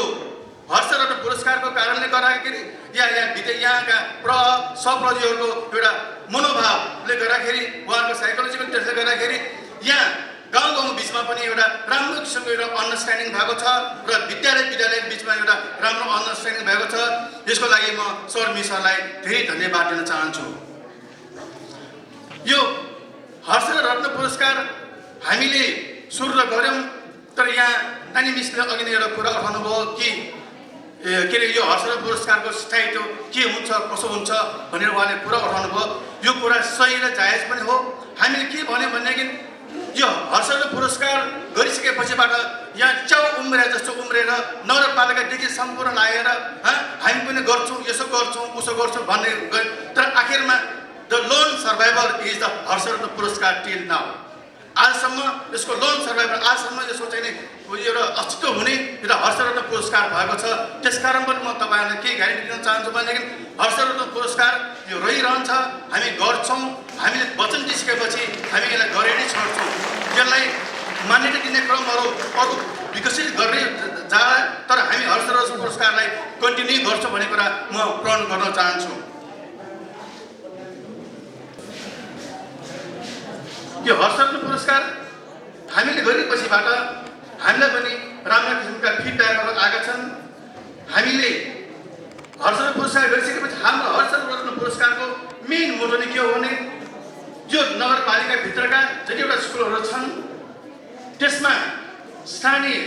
हर्षरत्न पुरस्कारको कारणले गर्दाखेरि यहाँका सप्रज्यूहरूको एउटा मनोभावले गर्दाखेरि, उहाँहरूको साइकोलोजिकल टेस्टले गर्दाखेरि यहाँ गाउँ बिचमा पनि एउटा राम्रो किसिमको एउटा अन्डरस्ट्यान्डिङ भएको छ र विद्यालय बिचमा एउटा राम्रो अन्डरस्ट्यान्डिङ भएको छ। यसको लागि म सर मिसरलाई धेरै धन्यवाद दिन चाहन्छु। यो हर्ष र रत्न पुरस्कार हामीले सुरु गऱ्यौँ, तर यहाँ नानी मिसले अघि नै एउटा कुरा उठाउनु भयो कि के अरे यो हर्ष र पुरस्कारको स्थायित्व के हुन्छ, कसो हुन्छ भनेर उहाँले कुरा उठाउनु भयो। यो कुरा सही र जायज पनि हो। हामीले के भन्यो भनेदेखि यो हर्ष र पुरस्कार गरिसकेपछिबाट यहाँ च्याउ उम्रेर जस्तो उम्रेर नगरपालिकादेखि सम्पूर्ण लागेर हामी पनि गर्छौँ, यसो गर्छौँ, उसो गर्छौँ भन्ने, तर आखिरमा the lone survivor is the हर्ष र पुरस्कार टिल नाउ। आजसम्म यसको लोन सर्भाइभर, आजसम्म यसको चाहिँ एउटा अस्तित्व हुने एउटा हर्षरत्न पुरस्कार भएको छ। त्यसकारण पनि म तपाईँहरूलाई केही ग्यारेन्टी दिन चाहन्छु भनेदेखि हर्षरत्न पुरस्कार यो रहिरहन्छ, हामी गर्छौँ, हामीले वचन दिइसकेपछि हामी यसलाई गरेर नै छोड्छौँ। यसलाई मान्यता दिने क्रमहरू अरू विकसित गर्ने जाला, तर हामी हर्षरत्न पुरस्कारलाई कन्टिन्यू गर्छौँ भन्ने कुरा म प्रण गर्न चाहन्छु। यो हर्षरत्न पुरस्कार हामीले गरेपछिबाट हामीलाई पनि राम्रा किसिमका फिडब्याकहरू आएका छन्। हामीले हर्षरत्न पुरस्कार गरिसकेपछि हाम्रो हर्षरत्न पुरस्कारको मेन मोटो नै के हो भने यो नगरपालिकाभित्रका जतिवटा स्कुलहरू छन् त्यसमा स्थानीय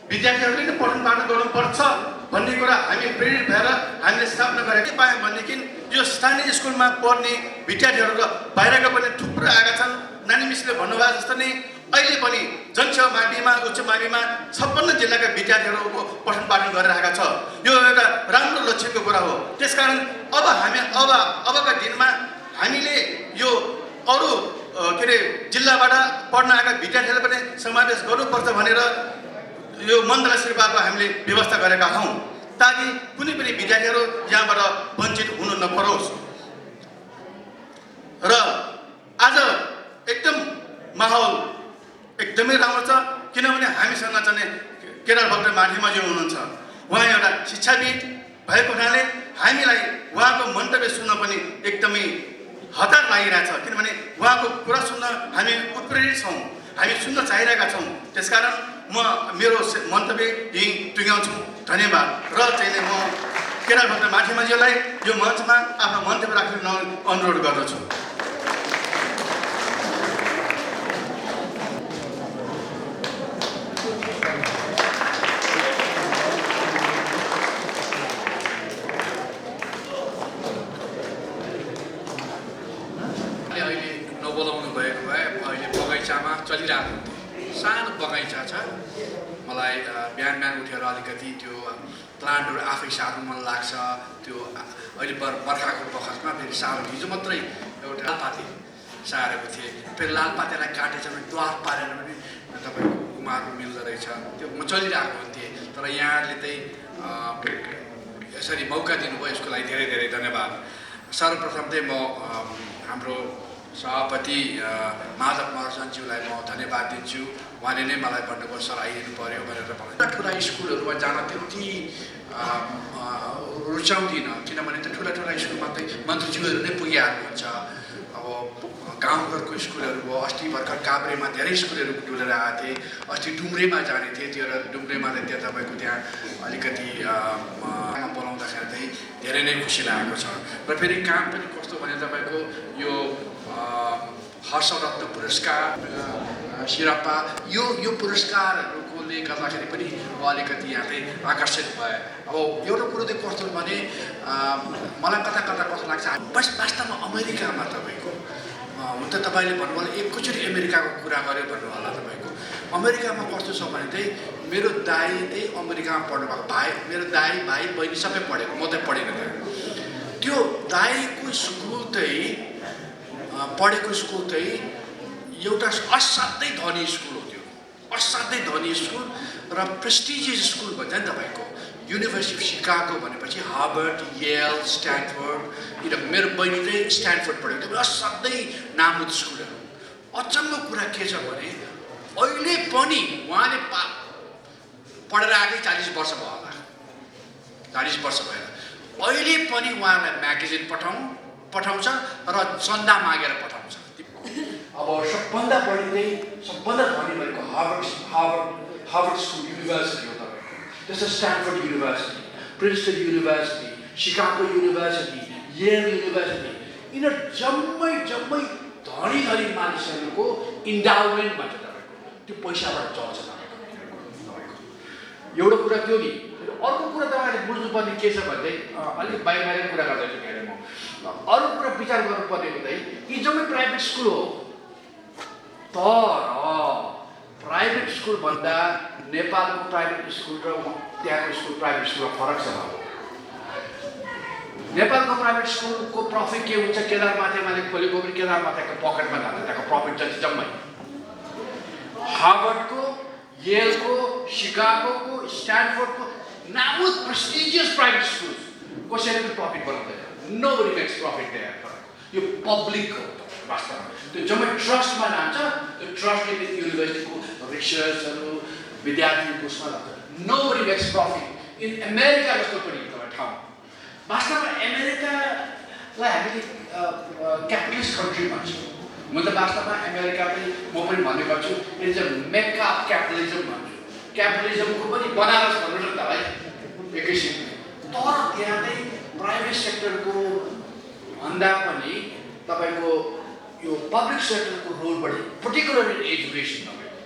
विद्यार्थीहरूले नै पठन पाठन गर्नुपर्छ भन्ने कुरा हामी प्रेरित भएर हामीले स्थापना गरेका पायौँ भनेदेखि यो स्थानीय स्कुलमा पढ्ने विद्यार्थीहरू बाहिरका पनि थुप्रो आएका छन्। नानी मिसले भन्नुभयो जस्तो नै अहिले पनि जनसेवा माविमा, उच्च माविमा 56 जिल्लाका विद्यार्थीहरूको पठन पाठन गरिरहेका छ। यो एउटा राम्रो लक्ष्यको कुरा हो। त्यसकारण अब हामी अबका दिनमा हामीले यो अरू के अरे जिल्लाबाट पढ्न आएका विद्यार्थीहरूलाई पनि समावेश गर्नुपर्छ भनेर यो मन्त्रालय शिक्षाको हामीले व्यवस्था गरेका हौँ, ताकि कुनै पनि विद्यार्थीहरू यहाँबाट वञ्चित हुनु नपरोस्। र आज एकदम माहौल एकदमै राम्रो छ, किनभने हामीसँग चाहिँ केदार भक्त माध्यमजी हुनुहुन्छ। उहाँ एउटा शिक्षाविद भएको हुनाले हामीलाई उहाँको मन्तव्य सुन्न पनि एकदमै हतार लागिरहेछ, किनभने उहाँको कुरा सुन्न हामी उत्प्रेरित छौँ, हामी सुन्न चाहिरहेका छौँ। त्यसकारण म मेरो मन्तव्य यहीँ टुङ्ग्याउँछु। धन्यवाद। र चाहिँ म केदार भक्त माथेमाझीलाई यो मञ्चमा आफ्नो मन्तव्य राख्न अनुरोध गर्दछु। अहिले नबोलाउनु भएको भए अहिले बगैँचामा चलिरहेको हुन्थ्यो। सानो बगैँचा छ। मलाई बिहान बिहान उठेर अलिकति त्यो प्लान्टहरू आफै सार्नु मन लाग्छ। त्यो अहिले बर्खाको बखतमा फेरि सार्नु, हिजो मात्रै एउटा लालपाते सारेको थिएँ। फेरि लालपातेलाई काटेछ भने ड्वार्फ पारेर पनि तपाईँको उमार्नु मिल्दो रहेछ। त्यो म चलिरहेको हुन्थेँ। तर यहाँहरूले चाहिँ यसरी मौका दिनुभयो, यसको लागि धेरै धेरै धन्यवाद। सर्वप्रथम चाहिँ म हाम्रो सभापति माधव महर्जनज्यूलाई म धन्यवाद दिन्छु। उहाँले नै मलाई भन्नुभयो सर आइदिनु पऱ्यो भनेर। मलाई ठुला स्कुलहरूमा जान त्यति रुचाउँदिनँ, किनभने त्यो ठुला ठुला स्कुलमा चाहिँ मन्त्रीज्यूहरू नै पुगिहाल्नुहुन्छ। अब गाउँघरको स्कुलहरू भयो। अस्ति भर्खर काभ्रेमा धेरै स्कुलहरू डुलेर आएको थिएँ। अस्ति डुम्रेमा जाने थिएँ। त्यो डुम्रेमा चाहिँ त्यहाँ तपाईँको त्यहाँ अलिकति बोलाउँदाखेरि चाहिँ धेरै नै खुसी लागेको छ। र फेरि काम पनि कस्तो भने तपाईँको यो हर्षरत्न पुरस्कार शिरप्पा यो पुरस्कारहरूकोले गर्दाखेरि पनि अलिकति यहाँ चाहिँ आकर्षित भए। अब एउटा कुरो चाहिँ कस्तो भने मलाई कता कता कस्तो लाग्छ, वास्तवमा अमेरिकामा तपाईँको हुन त तपाईँले भन्नुभयो एकैचोटि अमेरिकाको कुरा गर्यो भन्नु होला। तपाईँको अमेरिकामा कस्तो छ भने चाहिँ मेरो दाइ चाहिँ अमेरिकामा पढ्नु भएको भाइ, मेरो दाइ भाइ बहिनी सबै पढेको, म चाहिँ पढेको थिएँ। त्यो दाइको स्कुल चाहिँ पढेको स्कुल चाहिँ एउटा असाध्यै धनी स्कुल हो। त्यो असाध्यै धनी स्कुल र प्रेस्टिजियस स्कुल भन्छ नि तपाईँको। युनिभर्सिटी अफ सिकागो भनेपछि हार्वर्ड, येल, स्ट्यानफोर्ड। किनभने मेरो बहिनी चाहिँ स्ट्यानफोर्ड पढेको थियो। असाध्यै नामुद स्कुलहरू। अचम्मको कुरा के छ भने अहिले पनि उहाँले पढेर आएकै 40 वर्ष भयो होला, 40 वर्ष भएर अहिले पनि उहाँलाई म्यागजिन पठाउँछ र चन्दा मागेर पठाउँछ। अब सबभन्दा बढी चाहिँ सबभन्दा धनी भनेको हार्वर्ड स्कुल युनिभर्सिटी हो तपाईँको। त्यस्तो Stanford university, Princeton university, Chicago university, Yale university, यिनीहरू जम्मै धनी मानिसहरूको इन्डाउमेन्ट भन्छ तपाईँको। त्यो पैसाबाट चल्छ तपाईँको। एउटा कुरा त्यो नि। अर्को कुरा तपाईँले बुझ्नुपर्ने के छ भने अलिक बाहिर कुरा गर्दैछु के अरे म। अरू कुरा विचार गर्नुपर्ने चाहिँ यी जम्मै प्राइभेट स्कुल हो। तर प्राइभेट स्कुल भन्दा नेपालको प्राइभेट स्कुल र त्यहाँको स्कुल प्राइभेट स्कुलमा फरक छ। नेपालको प्राइभेट स्कुलको प्रफिट के हुन्छ, केदार माथेमाले खोलेको पनि केदार माथेको पकेटमा जान्छ, त्यहाँको प्रफिट जति जम्मै। हार्वर्डको, येलको, सिकागोको, स्ट्यानफोर्डको नामुद प्रेस्टिजियस प्राइभेट स्कुल कसैले पनि प्रफिट बनाउँदैन। Nobody makes profit there. यो पब्लिक हो वास्तवमा। त्यो जम्मै ट्रस्टमा जान्छ। त्यो ट्रस्टले पनि युनिभर्सिटीको रिसर्चहरू विद्यार्थीहरूको उसमा जान्छ। Nobody makes profit. In America जस्तो पनि एउटा ठाउँ। वास्तवमा अमेरिकालाई हामीले क्यापिटलिस्ट कन्ट्री भन्छौँ। म त वास्तवमा अमेरिका पनि म पनि भन्ने गर्छु it is a mecca of capitalism भन्छु। क्यापिटलिजमको पनि बनारस भन्नु न त भाइ एक किसिमले। तर त्यहाँ चाहिँ प्राइभेट सेक्टरको भन्दा पनि तपाईँको यो पब्लिक सेक्टरको रोल बढी, पर्टिकुलर इन एजुकेसन तपाईँको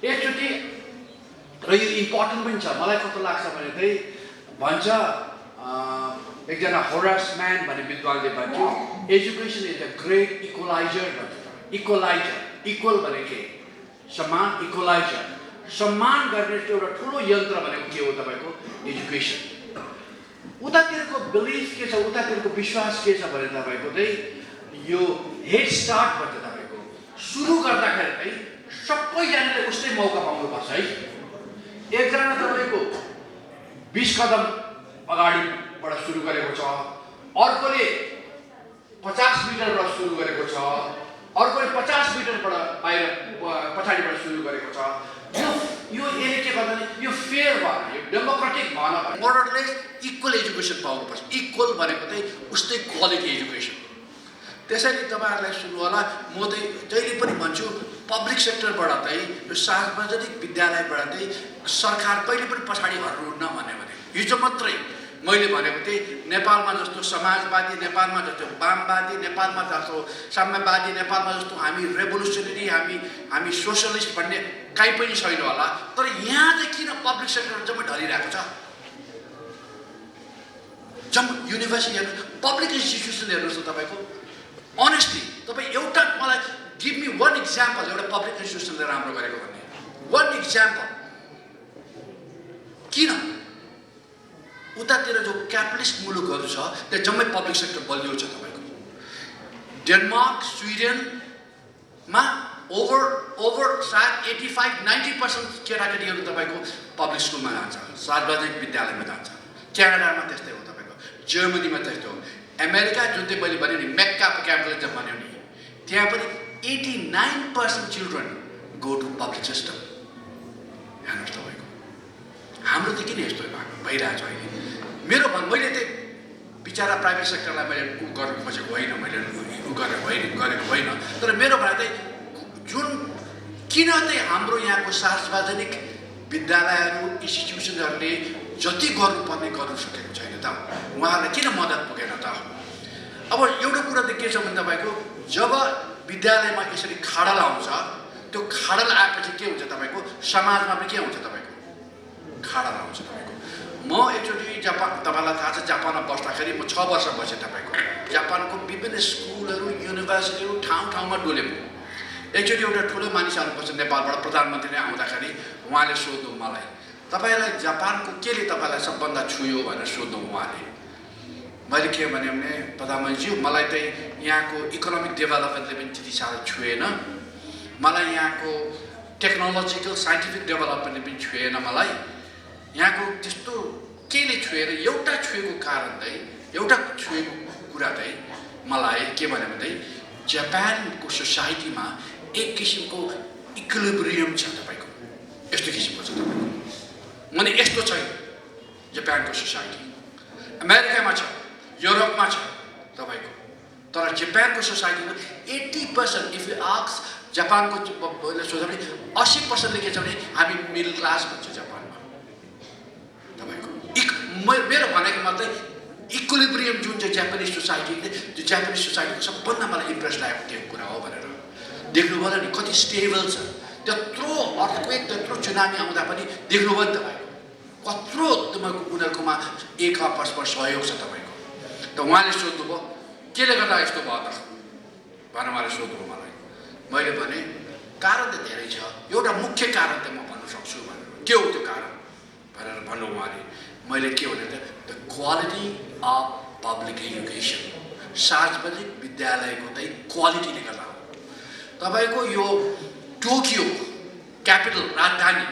एकचोटि। र यो इम्पोर्टेन्ट पनि छ। मलाई कस्तो लाग्छ भने चाहिँ भन्छ एकजना होरास म्यान भन्ने विद्वानले भन्थ्यो education is a great equalizer भन्छ। इक्वलाइजर, इक्वल भनेको समान, इक्वलाइजर सम्मान गर्ने एउटा ठुलो यन्त्र भनेको के हो तपाईँको एजुकेसन। उतातिरको बिलिफ के छ, उतातिरको विश्वास के छ भने तपाईँको चाहिँ यो हेड स्टार्ट भन्छ तपाईँको। सुरु गर्दाखेरि चाहिँ सबैजनाले उस्तै मौका पाउनुपर्छ है। एकजना तपाईँको 20 कदम अगाडिबाट सुरु गरेको छ, अर्कोले 50 मिटरबाट सुरु गरेको छ, अर्कोले 50 मिटरबाट बाहिर पछाडिबाट सुरु गरेको छ। यो यसले के गर्दा यो फेयर भएन, यो डेमोक्रेटिक भएन। मोरलेस इक्वल एजुकेसन पाउनुपर्छ। इक्वल भनेको चाहिँ उस्तै क्वालिटी एजुकेसन। त्यसैले तपाईँहरूलाई सुन्नु होला म चाहिँ जहिले पनि भन्छु पब्लिक सेक्टरबाट चाहिँ यो सार्वजनिक विद्यालयबाट चाहिँ सरकार कहिले पनि पछाडि हट्नुहुन्न भन्यो भने हिजो मात्रै मैले भनेको थिएँ नेपालमा जस्तो समाजवादी नेपालमा जस्तो वामवादी नेपालमा जस्तो साम्यवादी नेपालमा जस्तो हामी रेभोल्युसनरी हामी सोसलिस्ट भन्ने काहीँ पनि छैन होला तर यहाँ चाहिँ किन पब्लिक सेक्टर जम्मै ढलिरहेको छ जम्मै युनिभर्सिटी हेर्नु पब्लिक इन्स्टिट्युसन हेर्नुहोस् न तपाईँको अनेस्टली तपाईँ एउटा मलाई गिभ मी वान इक्जाम्पल एउटा पब्लिक इन्स्टिट्युसनले राम्रो गरेको भन्ने वान इक्जाम्पल किन उतातिर जो क्यापिटलिस्ट मुलुकहरू छ त्यहाँ जम्मै पब्लिक सेक्टर बलियो छ तपाईँको डेनमार्क स्विडेनमा ओभर सायद 85-90% केटाकेटीहरू तपाईँको पब्लिक स्कुलमा जान्छ सार्वजनिक विद्यालयमा जान्छ क्यानाडामा त्यस्तै हो तपाईँको जर्मनीमा त्यस्तै हो अमेरिका जुन चाहिँ मैले भने नि मेक्का क्यापिटलिजम भन्यो नि त्यहाँ पनि 89% children go to public system हेर्नुहोस् तपाईँको हाम्रो त किन यस्तो भइरहेको छ अहिले मेरो मैले चाहिँ बिचरा प्राइभेट सेक्टरलाई मैले गर्नु खोजेको होइन मैले गरेको होइन तर मेरो भनाइ चाहिँ जुन किन चाहिँ हाम्रो यहाँको सार्वजनिक विद्यालयहरू इन्स्टिट्युसनहरूले जति गर्नुपर्ने गर्नु सकेको छैन त उहाँहरूलाई किन मद्दत पुगेन त अब एउटा कुरा त के छ भने तपाईँको जब विद्यालयमा यसरी खाडल आउँछ त्यो खाडल आएपछि के हुन्छ तपाईँको समाजमा पनि के हुन्छ तपाईँको खाडल आउँछ तपाईँको म एकचोटि जापान तपाईँलाई थाहा छ जापानमा बस्दाखेरि म 6 वर्ष बसेँ तपाईँको जापानको विभिन्न स्कुलहरू युनिभर्सिटीहरू ठाउँमा डुलेँ एकचोटि एउटा ठुलो मानिस आउनुपर्छ नेपालबाट प्रधानमन्त्री आउँदाखेरि उहाँले सोध्नु मलाई तपाईँलाई जापानको केले तपाईँलाई सबभन्दा छुयो भनेर सोध्नु उहाँले मैले के भने प्रधानमन्त्रीज्यू मलाई चाहिँ यहाँको इकोनोमिक डेभलपमेन्टले पनि त्यति साह्रो छुएन मलाई यहाँको टेक्नोलोजिकल साइन्टिफिक डेभलपमेन्टले पनि छुएन मलाई यहाँको त्यस्तो केले छुएर एउटा छुएको कारण चाहिँ एउटा छुएको कुरा चाहिँ मलाई के भन्यो भने जापानको सोसाइटीमा एक किसिमको इक्विलिब्रियम छ तपाईँको यस्तो किसिमको छ तपाईँको मैले यस्तो छैन जापानको सोसाइटी अमेरिकामा छ युरोपमा छ तपाईँको तर जापानको सोसाइटीमा 80% इफ यु आस्क जापानको सोच्दा पनि 80%ले के छ भने हामी मिडल क्लास भन्छ जापानमा तपाईँको मेरो भनेको मात्रै इक्विलिब्रियम जुन चाहिँ जापानिज सोसाइटीले त्यो जापानिज सोसाइटीको सबभन्दा मलाई इम्प्रेस लागेको त्यो कुरा हो भनेर देख्नुभयो नि कति स्टेबल छ त्यत्रो अर्थक्वेक त्यत्रो चुनामी आउँदा पनि देख्नुभयो नि तपाईँको कत्रो तपाईँको उनीहरूकोमा एक आपसमा सहयोग छ तपाईँको त उहाँले सोध्नुभयो केले गर्दा यस्तो भयो त भनेर उहाँले सोध्नुभयो मलाई मैले भने कारण त धेरै छ एउटा मुख्य कारण त म भन्न सक्छु भनेर के हो त्यो कारण भनेर भन्नु उहाँले मैले के भने त the quality of public education सार्वजनिक विद्यालयको चाहिँ क्वालिटीले गर्दा हो तपाईँको यो टोकियो क्यापिटल राजधानी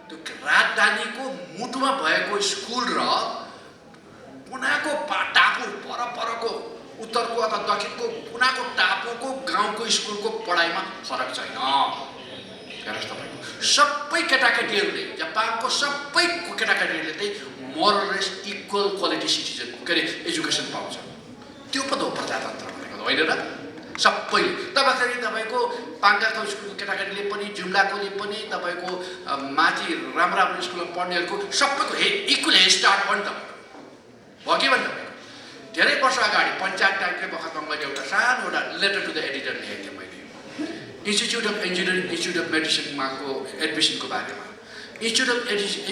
त्यो राजधानीको मुटुमा भएको स्कुल र कुनाको टापु परको उत्तरको अथवा दक्षिणको कुनाको टापुको गाउँको स्कुलको पढाइमा फरक छैन हेर्नुहोस् तपाईँको सबै केटाकेटीहरूले जापानको सबै केटाकेटीहरूले चाहिँ मोरलेस इक्वल क्वालिटी सिटिजन के अरे एजुकेसन पाउँछ त्यो पो त हो प्रजातन्त्र भनेको होइन र सबैले तबखेरि तपाईँको पाङ्गाको स्कुलको केटाकेटीले पनि जुम्लाकोले पनि तपाईँको माथि राम्रो राम्रो स्कुलमा पढ्नेहरूको सबैको इक्वल हेड स्टार्ट भयो नि तपाईँको भयो के भन्नु तपाईँको धेरै वर्ष अगाडि पञ्चायत टाइमकै बखतमा मैले एउटा सानो एउटा लेटर टु द एडिटर लेखेको थिएँ मैले institute of engineering institute of मेडिसिनमाको एडमिसनको बारेमा institute of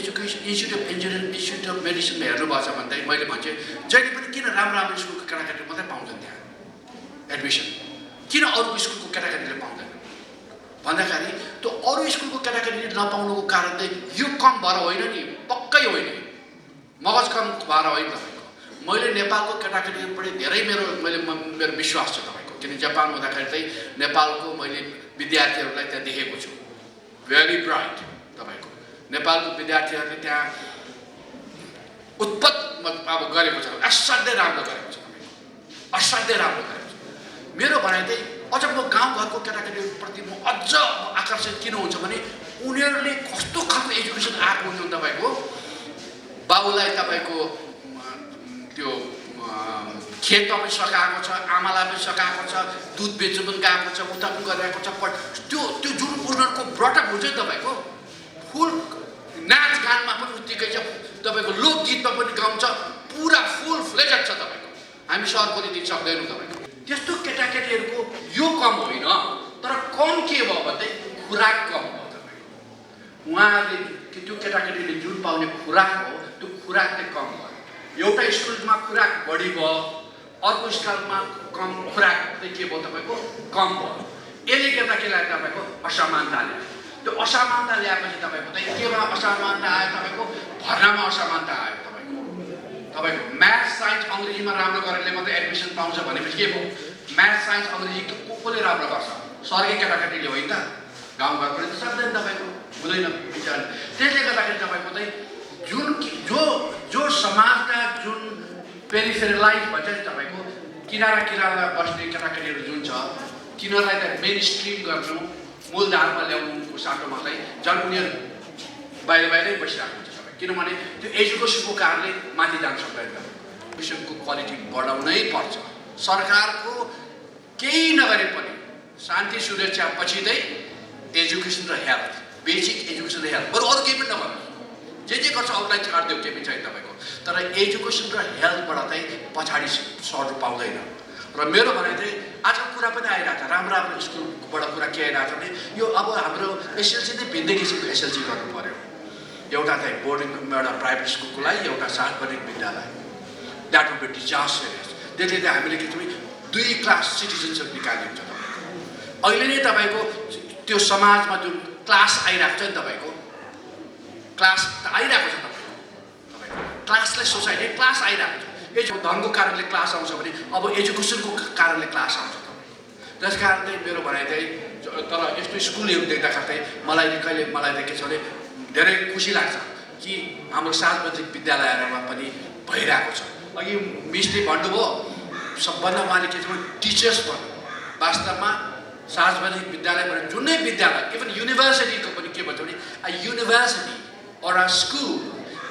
education institute of engineering institute of मेडिसिनमा हेर्नुभएको छ भने चाहिँ मैले भन्छु जहिले पनि किन राम्रो राम्रो स्कुलको केटाकेटी मात्रै पाउँछन् त्यहाँ एडमिसन किन अरूको स्कुलको केटाकेटीले पाउँदैन भन्दाखेरि त्यो अरू स्कुलको केटाकेटीले नपाउनुको कारण चाहिँ यो कम भएर होइन नि पक्कै होइन मगज कम भएर होइन तपाईँको मैले नेपालको केटाकेटीहरूपट्टि धेरै मेरो विश्वास छ तपाईँको किन जापान हुँदाखेरि चाहिँ नेपालको मैले विद्यार्थीहरूलाई त्यहाँ देखेको छु भेरी ब्राइट तपाईँको नेपालको विद्यार्थीहरूले त्यहाँ उत्पत्त अब गरेको छ असाध्यै राम्रो गरेको छ तपाईँको असाध्यै राम्रो गरेको छ मेरो भनाइ चाहिँ अझ म गाउँघरको केटाकेटीप्रति म अझ आकर्षित किन हुन्छ भने उनीहरूले कस्तो खालको एजुकेसन आएको हुन्छ तपाईँको बाबुलाई तपाईँको त्यो खेतमा पनि सकाएको छ, आमालाई पनि सकाएको छ, दुध बेच्नु पनि गएको छ, उता पनि गरिरहेको छ। त्यो जुन उनीहरूको ब्रटअप हुन्छ नि तपाईँको, फुल नाचगानमा पनि उत्तिकै छ, तपाईँको लोकगीतमा पनि गाउँछ, पुरा फुल फ्लेजेड छ तपाईँको। हामी सहरको दिन सक्दैनौँ तपाईँको। त्यस्तो केटाकेटीहरूको यो कम होइन, तर कम के भयो भन्दै खुराक कम भयो तपाईँको। उहाँहरूले त्यो केटाकेटीले जुन पाउने खुराक हो त्यो खुराक चाहिँ कम भयो। एउटा स्कुलमा खुराक बढी भयो, अर्को स्कुलमा कम खुराक चाहिँ के भयो तपाईँको कम भयो। यसले गर्दा के लाग्यो तपाईँको असमानता ल्यायो। त्यो असमानता ल्याएपछि तपाईँको चाहिँ केमा असमानता आयो तपाईँको भर्नामा असमानता आयो तपाईँको म्याथ साइन्स अङ्ग्रेजीमा राम्रो गरेरले मात्रै एडमिसन पाउँछ भनेपछि के भयो? म्याथ साइन्स अङ्ग्रेजी कसले राम्रो गर्छ? सरकै केटाकेटीले होइन त, गाउँघरबाट त सक्दैन तपाईँको, हुँदैन विचार। त्यसले गर्दाखेरि तपाईँको चाहिँ जो समाजका जुन पेरिफेरलाइज भन्छ नि तपाईँको किनारामा बस्ने केटाकेटीहरू जुन छ तिनीहरूलाई त मेन स्ट्रिम गर्नु, मूलधारमा ल्याउनुको साटोमा चाहिँ झन् उनीहरू बाहिरै बसिरहेको हुन्छ तपाईँ। किनभने त्यो एजुकेसनको कारणले माथि जान सक्दैन। एजुकेसनको क्वालिटी बढाउनै पर्छ। सरकारको केही नगरे पनि शान्ति सुरक्षा पछि चाहिँ एजुकेसन र हेल्थ, बेसिक एजुकेसन र हेल्थ, बरु अरू केही पनि नगर्नु, जे गर्छ अरूलाई छाडिदियो केही पनि छैन तपाईँको। तर एजुकेसन र हेल्थबाट चाहिँ पछाडि सर्नु पाउँदैन। र मेरो भनाइ चाहिँ आजको कुरा पनि आइरहेको छ, राम्रो स्कुलबाट कुरा के आइरहेको छ भने यो अब हाम्रो एसएलसी चाहिँ भिन्दै किसिमको एसएलसी गर्नु पर्यो। एउटा चाहिँ बोर्डिङ, एउटा प्राइभेट स्कुलको लागि, एउटा सार्वजनिक विद्यालय। That would be disastrous. त्यसले चाहिँ हामीले के भन्छ 2 क्लास सिटिजनसिप निकालिन्छ तपाईँको। अहिले नै तपाईँको त्यो समाजमा जुन क्लास आइरहेको छ नि तपाईँको, क्लास आइरहेको छ तपाईँको क्लासलेस सोसाइटी क्लास आइरहेको छ। धनको कारणले क्लास आउँछ भने अब एजुकेसनको कारणले क्लास आउँछ। त्यस कारण चाहिँ मेरो भनाइ चाहिँ तर यस्तो स्कुलहरू देख्दाखेरि चाहिँ मलाई चाहिँ के छ भने धेरै खुसी लाग्छ कि हाम्रो सार्वजनिक विद्यालयहरूमा पनि भइरहेको छ। अघि मिसले भन्नुभयो सबभन्दा उहाँले के छ भने टिचर्स भन्नु, वास्तवमा सार्वजनिक विद्यालयबाट जुनै विद्यालय इभन युनिभर्सिटीको पनि के भन्छ भने a university or a school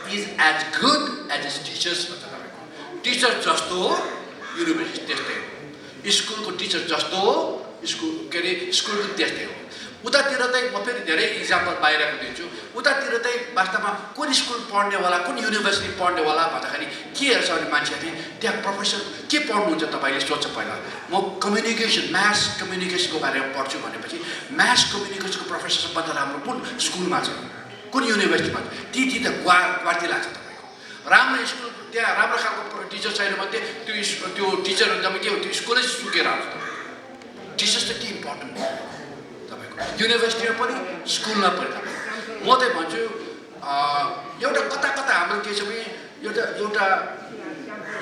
is as good as its teachers भन्छ तपाईँको। टिचर जस्तो हो युनिभर्सिटी त्यस्तै हो, स्कुलको टिचर जस्तो हो स्कुल पनि त्यस्तै हो। उतातिर चाहिँ म फेरि धेरै इक्जाम्पल बाहिरको दिन्छु। उतातिर चाहिँ वास्तवमा कुन स्कुल पढ्नेवाला, कुन युनिभर्सिटी पढ्नेवाला भन्दाखेरि के हेर्छ भने मान्छेहरूले त्यहाँ प्रोफेसर के पढ्नुहुन्छ तपाईँले सोध्छ पहिला। म कम्युनिकेसन, मास कम्युनिकेसनको बारेमा पढ्छु भनेपछि मास कम्युनिकेसनको प्रोफेसर सबभन्दा राम्रो कुन स्कुलमा छ, कुन युनिभर्सिटीमा छ, ती त ग्वार्ती लाग्छ तपाईँको। राम्रो स्कुल त्यहाँ राम्रो खालको टिचर छैन भने त्यो टिचरहरू जब के हो त्यो स्कुलै सुकेर आउँछ। टिचर्स चाहिँ के इम्पोर्टेन्ट हो तपाईँको युनिभर्सिटीमा पनि स्कुलमा पनि। म चाहिँ भन्छु एउटा कता हाम्रो के छ भने एउटा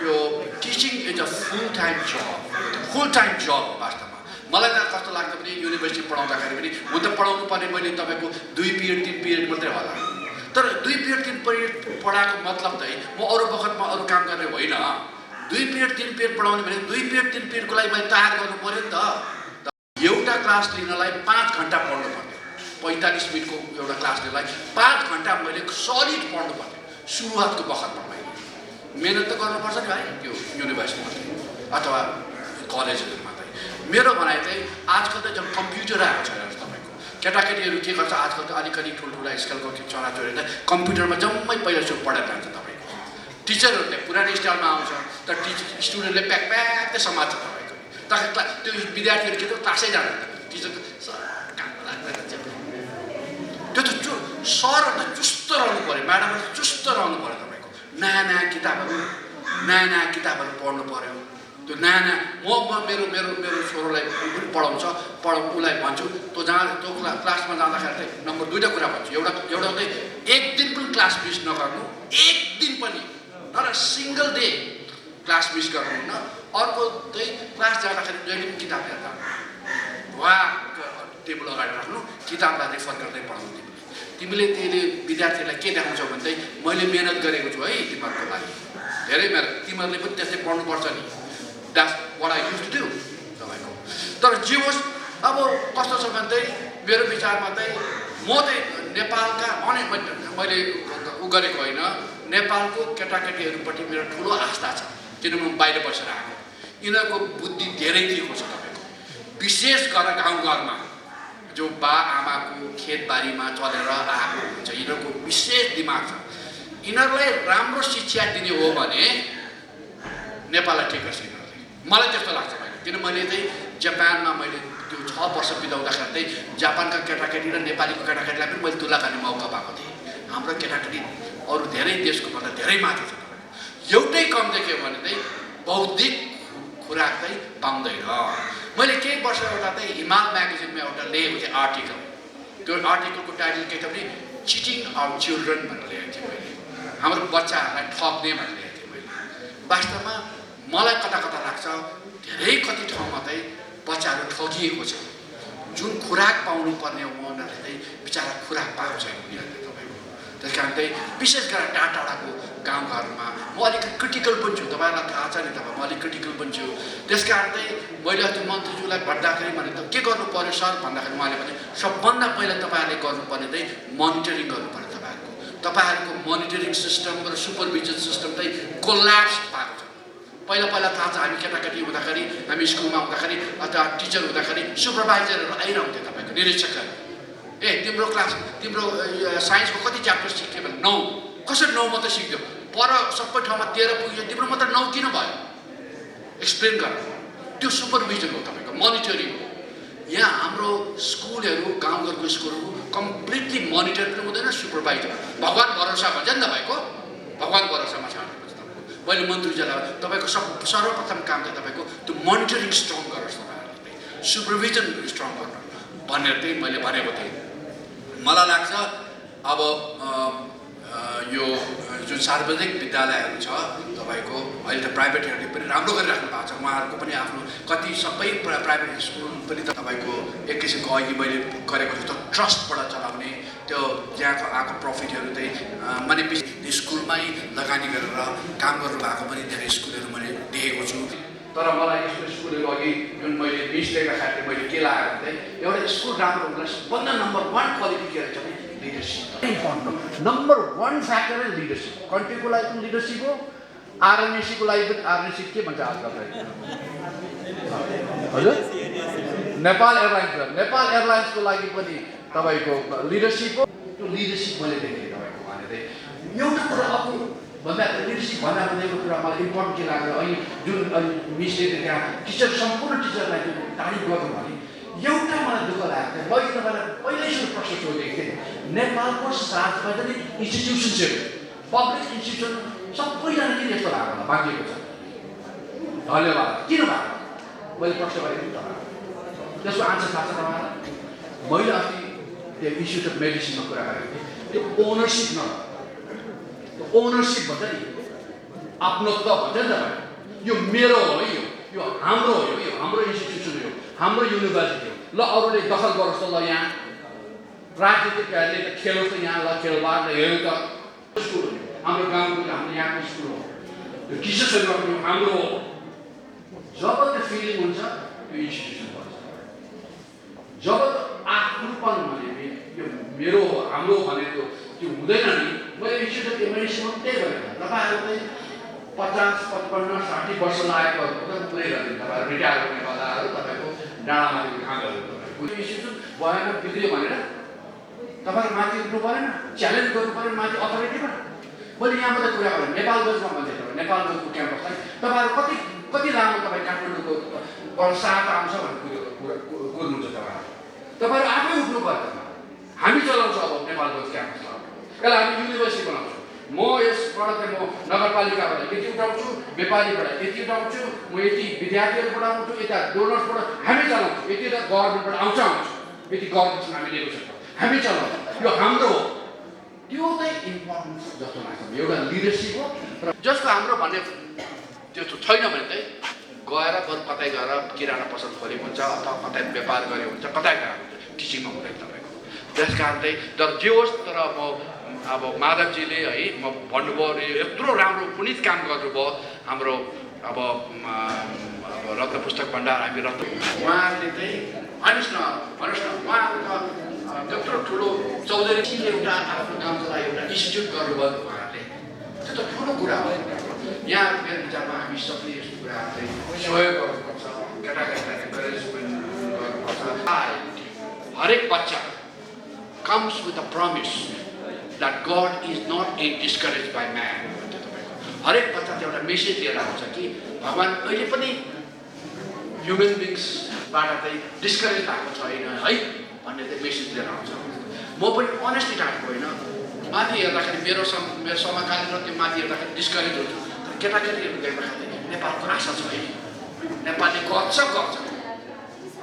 यो teaching is a full time job वास्तवमा। मलाई त कस्तो लाग्छ भने युनिभर्सिटी पढाउँदाखेरि पनि म त पढाउनु पर्ने मैले तपाईँको 2 पिरियड 3 पिरियड मात्रै होला। तर 2 पिरियड 3 पिरियड पढाएको मतलब चाहिँ म अरू बखतमा अरू काम गर्ने होइन। 2 पिरियड 3 पिरियड पढाउने भने 2 पिरियड 3 पिरियडको लागि मैले तयार गर्नु पऱ्यो नि त। एउटा क्लास लिनलाई 5 घन्टा पढ्नु पर्थ्यो। 45 मिनटको एउटा क्लास लिनलाई 5 घन्टा मैले सलिड पढ्नु पर्थ्यो सुरुवातको बखतमा। मैले मेहनत त गर्नुपर्छ नि भाइ त्यो युनिभर्सिटीमा अथवा कलेजहरूमा चाहिँ। मेरो भनाइ चाहिँ आजकल त जब कम्प्युटर आएको छ तपाईँको केटाकेटीहरू के गर्छ आजकल त अलिकति ठुल्ठुला स्केलको छोराछोरीलाई कम्प्युटरमा जम्मै पहिला सुरु पढाएर जान्छ तपाईँको। टिचरहरूले पुरानो स्टाइलमा आउँछ तर स्टुडेन्टले प्याक समात्छ तपाईँको। त्यो विद्यार्थीहरू के त क्लासै जाँदैन, टिचर त्यो त सरहरू त चुस्त रहनु पऱ्यो, म्याडमहरू चुस्त रहनु पऱ्यो तपाईँको। नयाँ किताबहरू पढ्नु पऱ्यो। त्यो नयाँ म मेरो छोरोलाई पढाउँछ उसलाई भन्छु त्यो क्लासमा जाँदाखेरि चाहिँ नम्बर 2टा कुरा भन्छु। एउटा चाहिँ एक दिन पनि क्लास मिस नगर्नु, एक दिन पनि नर सिङ्गल डे क्लास मिस गर्नुहुन्न। अर्को चाहिँ क्लास जाँदाखेरि जहिले पनि किताब लिएर जानु, वा टेबल अगाडि राख्नु, किताबलाई रेफर गर्दै पढाउनु। तिमीले त्यसले विद्यार्थीलाई के देखाउँछौ भने चाहिँ मैले मेहनत गरेको छु है तिमीहरूको लागि, धेरै मेहनत, तिमीहरूले पनि त्यस्तै पढ्नुपर्छ नि। That's what I used to do तपाईँको। तर जे होस् अब कस्तो छ भने चाहिँ मेरो विचारमा चाहिँ म चाहिँ नेपालका मैले गरेको होइन, नेपालको केटाकेटीहरूपट्टि मेरो ठुलो आस्था छ। किनभने म बाहिर बसेर आएको यिनीहरूको बुद्धि धेरै दिएको छ तपाईँको विशेष गरेर गाउँघरमा जो बा आमाको खेतबारीमा चलेर आएको हुन्छ यिनीहरूको विशेष दिमाग छ यिनीहरूलाई राम्रो शिक्षा दिने हो भने नेपाललाई ठिक गर्छ यिनीहरूले मलाई त्यस्तो लाग्छ किन मैले चाहिँ जापानमा मैले त्यो 6 वर्ष बिताउँदाखेरि चाहिँ जापानका केटाकेटी र नेपालीको केटाकेटीलाई पनि मैले तुलना गर्ने मौका पाएको थिएँ हाम्रो केटाकेटी अरू धेरै देशको भन्दा धेरै माथि छ एउटै कम देख्यो भने चाहिँ बौद्धिक खुराक चाहिँ पाउँदैन मैले केही वर्ष एउटा चाहिँ हिमाल म्यागजिनमा एउटा लेखेको थिएँ आर्टिकल त्यो आर्टिकलको टाइटल के थियो भने चिटिङ आवर चिल्ड्रन भनेर लेखेको थिएँ मैले हाम्रो बच्चाहरूलाई ठग्ने भनेर लेखेको थिएँ मैले वास्तवमा मलाई कता कता लाग्छ धेरै कति ठाउँमा चाहिँ बच्चाहरू ठगिएको छ जुन खुराक पाउनु पर्ने हो उनीहरूले चाहिँ बिचरा खुराक पाएको छैन उनीहरूले तपाईँको त्यस कारण चाहिँ विशेष गरेर टाढाको गाउँघरमा म अलिक क्रिटिकल पनि छु तपाईँलाई थाहा छ नि तपाईँ म अलिक क्रिटिकल पनि छु त्यस कारण चाहिँ मैले अस्ति मन्त्रीज्यूलाई भन्दाखेरि भने त के गर्नु पर्यो सर भन्दाखेरि उहाँले भने सबभन्दा पहिला तपाईँहरूले गर्नुपर्ने चाहिँ मोनिटरिङ गर्नु पर्यो तपाईँहरूको मोनिटरिङ सिस्टम र सुपरभिजन सिस्टम चाहिँ कोल्याप्स भएको छ पहिला थाहा छ हामी केटाकेटी हुँदाखेरि हामी स्कुलमा हुँदाखेरि अथवा टिचर हुँदाखेरि सुपरभाइजरहरू आइरहन्थ्यो तपाईँको निरीक्षकहरू तिम्रो क्लास तिम्रो साइन्सको कति च्याप्टर सिक्यो भने 9 कसरी 9 मात्रै सिक्यो पर सबै ठाउँमा 13 पुग्यो तिम्रो मात्र 9 किन भयो एक्सप्लेन गर त्यो सुपरभिजन हो तपाईँको मोनिटरिङ हो यहाँ हाम्रो स्कुलहरू गाउँघरको स्कुलहरू कम्प्लिटली मोनिटर पनि हुँदैन सुपरभाइजर भगवान भरोसा भन्छ नि तपाईँको भगवान भरोसामा छ मैले मन्त्रीजीलाई तपाईँको सर्वप्रथम काम चाहिँ तपाईँको त्यो मोनिटरिङ स्ट्रङ गरोस् तपाईँहरूले सुपरभिजन स्ट्रङ गर्नु भनेर चाहिँ मैले भनेको थिएँ मलाई लाग्छ अब यो जुन सार्वजनिक विद्यालयहरू छ तपाईँको अहिले त प्राइभेटहरूले पनि राम्रो गरिराख्नु भएको छ उहाँहरूको पनि आफ्नो कति सबै प्राइभेट स्कुल पनि त तपाईँको एक किसिमको अघि मैले गरेको जस्तो ट्रस्टबाट चलाउने त्यो त्यहाँको आएको प्रफिटहरू चाहिँ मैले स्कुलमै लगानी गरेर काम गर्नुभएको पनि धेरै स्कुलहरू मैले देखेको छु तर मलाई यस्तो स्कुलहरू अघि जुन मैले मिस्टेक खातिर मैले के लगाएको चाहिँ एउटा स्कुल राम्रो हुँदा सबभन्दा नम्बर 1 क्वालिटी के रहेछ भने leadership number 1 factor is leadership कन्ट्रीको लागि पनि लिडरसिप हो आरएनएसीको लागि पनि आरएनएसी के भन्छ आजकल हजुर नेपाल एयरलाइन्सको लागि पनि तपाईँको लिडरसिप हो त्यो लिडरसिप मैले देखेँ तपाईँको भने चाहिँ एउटा कुरा अर्को भन्दा लिडरसिप भन्दा भनेको कुरा मलाई इम्पोर्टेन्ट के लाग्यो अहिले जुन मिसले त्यहाँ टिचर सम्पूर्ण टिचरलाई जुन तारिफ गर्नु भने एउटा मलाई दुःख लाग्थ्यो मैले तपाईँलाई पहिल्यै सुरु प्रश्न सोधेको थिएँ नेपालको सार्वजनिक इन्स्टिट्युसन्सहरू पब्लिक इन्स्टिट्युसन सबैजना किन यस्तो भएको होला बाँकिएको छ धन्यवाद किन भएको मैले प्रश्न गरेको थिएँ त्यसको आन्सर थाहा छ तपाईँलाई मैले अस्ति त्यो इन्स्टिट्युट अफ मेडिसिनमा कुरा गरेको थिएँ त्यो ओनरसिप न ओनरसिप भन्छ नि आफ्नोत्व भन्छ नि तपाईँ यो मेरो हो है यो हाम्रो हो यो हाम्रो इन्स्टिट्युसन हो हाम्रो युनिभर्सिटी हो ल अरूले दखल गरोस् त ल यहाँ राजनीतिकहरूले त खेलोस् त यहाँ ल खेलबाड हेर्नु त स्कुल हो हाम्रो गाउँको हाम्रो यहाँको स्कुल हो यो टिचर्सहरू हाम्रो हो जब त्यो फिलिङ हुन्छ त्यो इन्स्टिट्युसन भन्छ जब आफ्नोपन भने यो मेरो हो हाम्रो भनेको त्यो हुँदैन नि मैले इन्स्टिट्युट अफ मेडिसिनमा त्यही गरेँ तपाईँहरू चाहिँ 50, 55, 60 वर्ष लागेकोहरू त पुरै गरिदिनु तपाईँहरू रिटायर हुने बेलाहरू तपाईँको डाँडामाथिको खाँदहरू तपाईँको इन्स्टिट्युट भएन बिग्रियो भनेर तपाईँहरू माथि उठ्नु परेन च्यालेन्ज गर्नु परेन माथि अथोरिटीमा मैले यहाँबाट कुरा गरेँ नेपालगञ्जमा भन्दै तपाईँ नेपालगञ्जको क्याम्पसलाई तपाईँहरू कति लामो तपाईँ काठमाडौँको 7 आउँछ भनेर कुर्नुहुन्छ तपाईँहरू आफै उठ्नु पर्छ हामी चलाउँछ अब नेपालगञ्ज क्याम्पसमा यसलाई हामी युनिभर्सिटी बनाउँछौँ म यसबाट चाहिँ म नगरपालिकाबाट यति उठाउँछु व्यापारीबाट यति उठाउँछु म यति विद्यार्थीहरूबाट आउँछु यता डोनर्सबाट हामी चलाउँछौँ यति त गभर्मेन्टबाट आउँछ यति गभर्मेन्टसँग हामी लिएको छ हामी चलाउँछौँ यो हाम्रो हो त्यो चाहिँ इम्पोर्टेन्ट जस्तो लाग्छ एउटा लिडरसिप हो र जस्तो हाम्रो भन्ने त्यो छैन भने चाहिँ गएर बरु कतै गएर किराना पसल खोलेको हुन्छ अथवा कतै व्यापार गरे हुन्छ कतै गएर हुन्छ टिचिङमा हुँदैन तपाईँको त्यस कारण चाहिँ तर जे होस् तर म अब माधवजीले है म भन्नुभयो यत्रो राम्रो पुनित काम गर्नुभयो हाम्रो अब रत्न पुस्तक भण्डार हामी रत्न उहाँहरूले चाहिँ भन्नुहोस् न उहाँहरूको त्यत्रो ठुलो चौधरी एउटा आफ्नो गाउँको लागि एउटा इन्स्टिट्युट गर्नुभयो उहाँहरूले त्यो त ठुलो कुरा हो यहाँ मेरो विचारमा हामी सबले यस्तो कुराहरू चाहिँ सहयोग गर्नुपर्छ, केटाकेटीलाई इन्करेजमेन्ट गर्नुपर्छ। हरेक बच्चा comes with a promise that God is not discouraged by man. हरेक बच्चा चाहिँ एउटा मेसेज लिएर आउँछ कि भगवान् कहिले पनि ह्युमन बिङ्सबाट चाहिँ डिस्करेज भएको छैन है भन्ने चाहिँ मेसेज लिएर आउँछ। म पनि अनेस्टली टाढेको होइन, माथि हेर्दाखेरि मेरो समकालीन र त्यो माथि हेर्दाखेरि डिस्करेज हुन्छ, तर केटाकेटीहरू देख्दाखेरि नेपालको आशा छ है, नेपालले गर्छ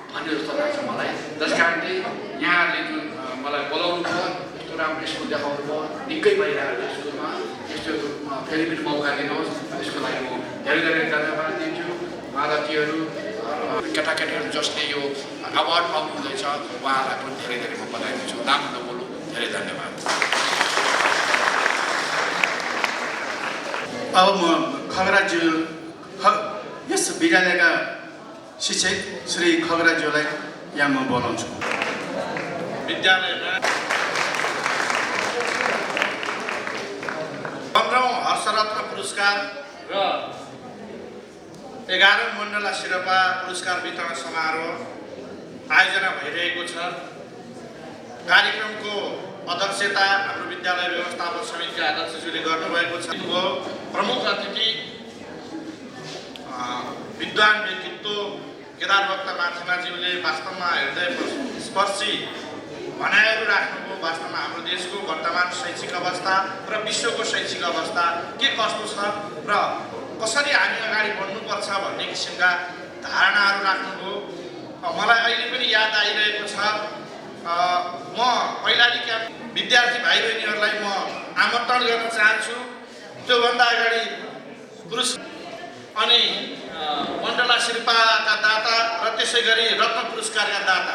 भन्ने जस्तो लाग्छ मलाई। त्यस कारण चाहिँ यहाँहरूले जुन मलाई बोलाउनु भयो, यस्तो राम्रो स्कुल देखाउनु भयो, निकै भइरहेको स्कुलमा यस्तो फेरि पनि मौका दिनुहोस्, यसको लागि म धेरै धेरै धन्यवाद दिन्छु। माताजीहरू केटाकेटीहरू जसले यो अवार्ड पाउनु हुँदैछ उहाँलाई पनि धेरै धेरै म बधाई दिन्छु। राम्रो नबोल्नु, धेरै धन्यवाद। अब म खगराज्यू यस विद्यालयका शिक्षक श्री खगराज्यूलाई यहाँ म बोलाउँछु। विद्यालयमा 15औं हर्षरत्न पुरस्कार र 11औं मण्डला शिरपा पुरस्कार वितरण समारोह आयोजना भइरहेको छ। कार्यक्रमको अध्यक्षता हाम्रो विद्यालय व्यवस्थापन समितिका अध्यक्षज्यूले गर्नुभएको छ। प्रमुख अतिथि विद्वान व्यक्तित्व केदारभक्त माथिमाज्यूले वास्तवमा हृदय स्पर्शी भनाइहरू राख्नुभयो। वास्तवमा हाम्रो देशको वर्तमान शैक्षिक अवस्था र विश्वको शैक्षिक अवस्था के कस्तो छ र कसरी हामी अगाडि बढ्नुपर्छ भन्ने किसिमका धारणाहरू राख्नुभयो। मलाई अहिले पनि याद आइरहेको छ, म कैलाली क्याम्प विद्यार्थी भाइ बहिनीहरूलाई म आमन्त्रण गर्न चाहन्छु। त्योभन्दा अगाडि अनि मण्डला शिरपाका दाता र त्यसै गरी रत्न पुरस्कारका दाता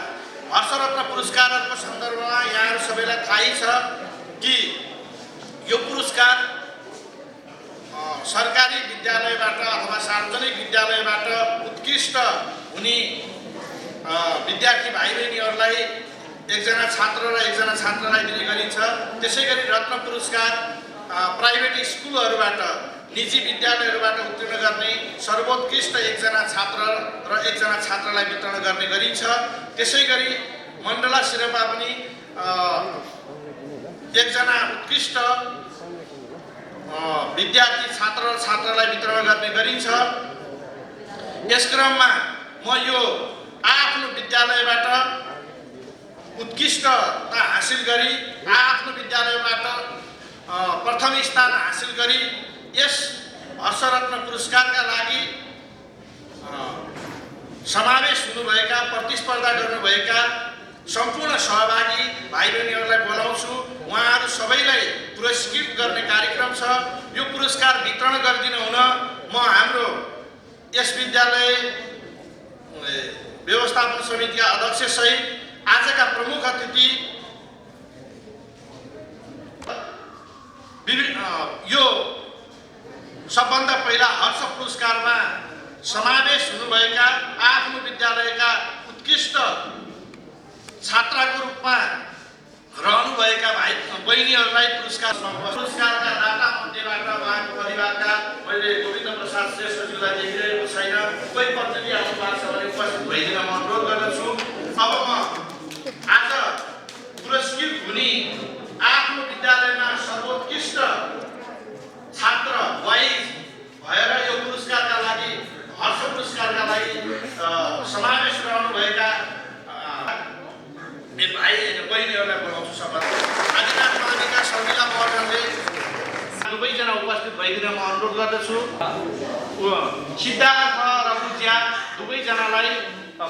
हर्षरत्न पुरस्कारहरूको सन्दर्भमा यहाँहरू सबैलाई थाहै छ कि यो पुरस्कार सरकारी विद्यालयबाट अथवा सार्वजनिक विद्यालयबाट उत्कृष्ट हुने विद्यार्थी भाइ बहिनीहरूलाई एकजना छात्र र एकजना छात्रालाई दिने गरिन्छ। त्यसै गरी रत्न पुरस्कार प्राइभेट स्कुलहरूबाट निजी विद्यालयहरूबाट उत्तीर्ण गर्ने सर्वोत्कृष्ट एकजना छात्र र एकजना छात्रालाई वितरण गर्ने गरिन्छ। त्यसै गरी मण्डला शिरपा पनि एकजना उत्कृष्ट विद्यार्थी छात्र र छात्रालाई वितरण गर्ने गरिन्छ। यस क्रममा म यो आफ्नो विद्यालयबाट उत्कृष्टता हासिल गरी आफ्नो विद्यालयबाट प्रथम स्थान हासिल गरी यस हर्षरत्न पुरस्कारका लागि समावेश हुनुभएका प्रतिस्पर्धा गर्नुभएका सम्पूर्ण सहभागी भाइ बहिनीहरूलाई बोलाउँछु। उहाँहरू सबैलाई पुरस्कृत गर्ने कार्यक्रम छ। यो पुरस्कार वितरण गरिदिनु हुन म हाम्रो यस विद्यालय व्यवस्थापन समितिका अध्यक्ष सहित आजका प्रमुख अतिथि यो सबभन्दा पहिला हर्ष पुरस्कारमा समावेश हुनुभएका आफ्नो विद्यालयका उत्कृष्ट छात्राको रूपमा रहनुभएका भाइ बहिनीहरूलाई पुरस्कारका दाता मध्येबाट उहाँको परिवारका मैले गोविन्द प्रसाद श्रेष्ठज्यूलाई देखिरहेको छैन, कोही प्रतिनिधि आउनु भएको छ भने उपस्थित भइदिन म अनुरोध गर्दछु। अब म आज पुरस्कृत हुने आफ्नो विद्यालयमा सर्वोत्कृष्ट छात्र वाइज भएर यो पुरस्कारका लागि हर्ष पुरस्कारका लागि समावेश रहनुभएका मेरो भाइ बहिनीहरूलाई बोलाउँछु। सबै आदिनाथ माविका शर्मिला महर्जनले दुवैजना उपस्थित भइदिन म अनुरोध गर्दछु। सिद्धार्थ र पूज्या दुवैजनालाई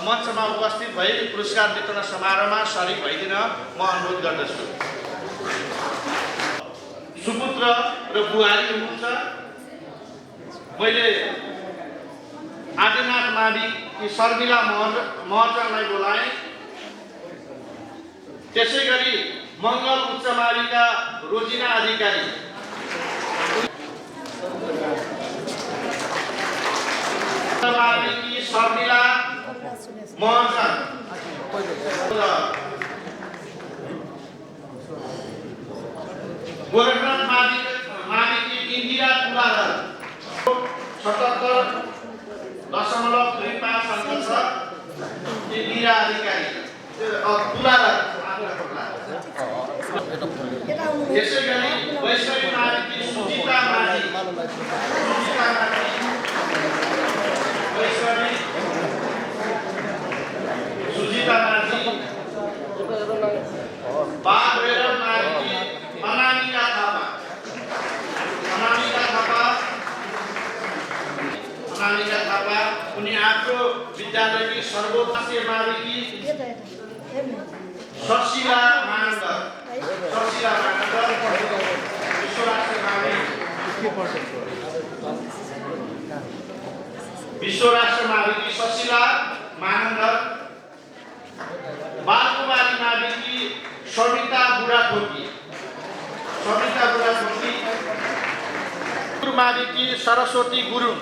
मञ्चमा उपस्थित भई पुरस्कार वितरण समारोहमा सरिक भइदिन म अनुरोध गर्दछु। सुपुत्र र बुहारी हुनुहुन्छ। मैले आदिनाथ मावि शर्मिला महर्जनलाई बोलाएँ। त्यसै गरी मङ्गल उच्च माविका रोजिना अधिकारी, माविकी शर्मिला महर्जन, गोरखनाथ माविकी इन्दिरा कुमार, 77.25 अङ्क छ दिरा अधिकारी तुलाधर यसै गरी वैष्णवी माविकी सुजिता माझी वैष्णवी सुजिता माझी बागभैरव माविकी अनामिका थापा उनी आफ्नो विद्यालयकी सर्वोच्च माविकी सशिला मानन्दर विश्वराष्ट्र माविकी सशिला मानन्दर बालकुमारी माविकी सविता बुढाथोकी माविकी सरस्वती गुरुङ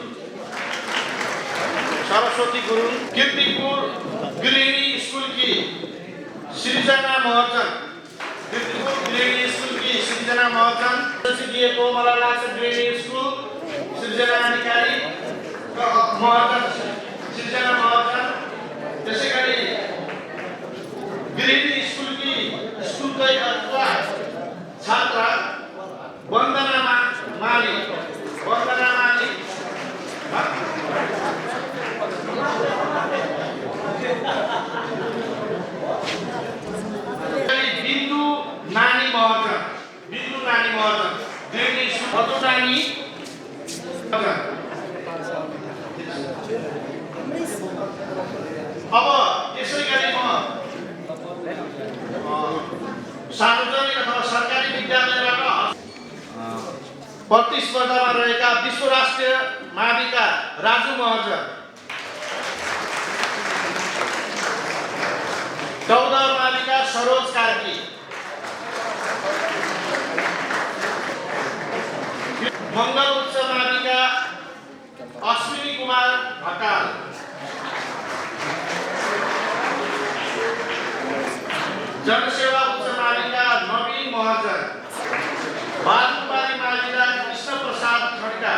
कीर्तिपुर गृहिणी स्कूल की सृजना महर्जन दिएको मलाई लाग्छ गृहिणी स्कूल सृजना अधिकारी सृजना महर्जन त्यसै गरी गृहिणी स्कुलकै छात्रा वन्दना माली बिन्दु नानी महर्जन गृहिणी मधुरानी अब यसै गरी म सार्वजनिक अथवा सरकारी विद्यालयबाट प्रतिस्पर्धामा रहेका विश्व राष्ट्रिय माविका राजु महर्जन 14 माविका सरोज कार्की मंगल उच्च माविका अश्विनी कुमार ढकाल जनसेवा उच्च माविका नवीन महर्जन बालकुमारी माविका कृष्ण प्रसाद खड्का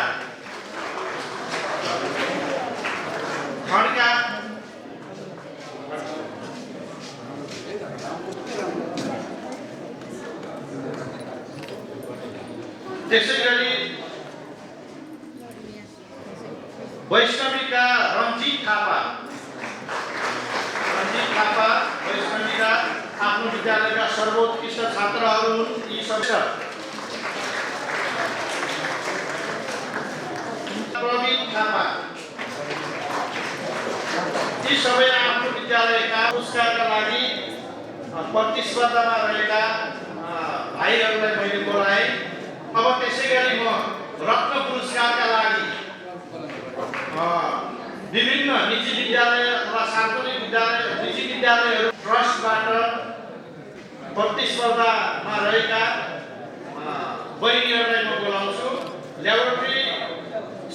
त्यसै गरी वैष्णवीका रञ्जित थापा वैष्णवीका आफ्नो विद्यालयका सर्वोत्कृष्ट छात्रहरू हुन् यी सबै प्रवीण थापा यी सबै आफ्नो विद्यालयका पुरस्कारका लागि प्रतिस्पर्धामा रहेका भाइहरूलाई मैले बोलाएँ। अब त्यसै गरी म रत्न पुरस्कारका लागि विभिन्न निजी विद्यालय अथवा सार्वजनिक विद्यालय निजी विद्यालयहरू ट्रस्टबाट प्रतिस्पर्धामा रहेका बहिनीहरूलाई म बोलाउँछु। Laboratory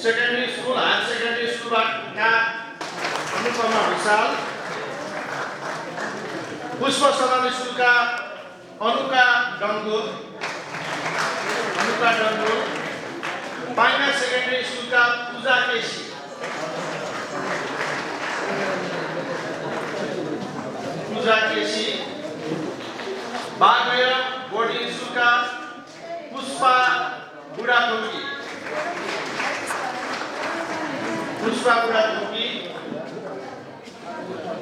secondary school higher secondary स्कुलबाट अनुपमा विशाल, पुष्प सदन स्कुलका अनुका डङ्गुर, पाइना सेकेन्डरी स्कुलका पूजा केसी, बागभैरव बोर्डिङ स्कुलका पुष्पा बुढाथोकी,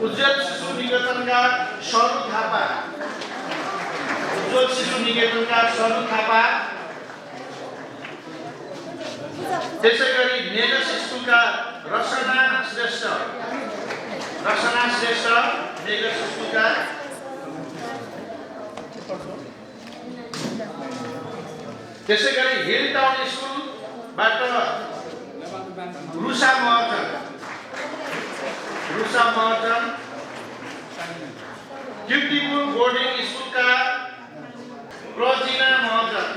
उज्जवल शिशु निकेतनका सरू थापा, त्यसै गरी मेघस स्कुलका रसना श्रेष्ठ मेघस स्कुलका, त्यसै गरी हिल टाउन स्कुलबाट रुसा महर्जन, कीर्तिपुर बोर्डिङ स्कुलका प्रजिना महर्जन,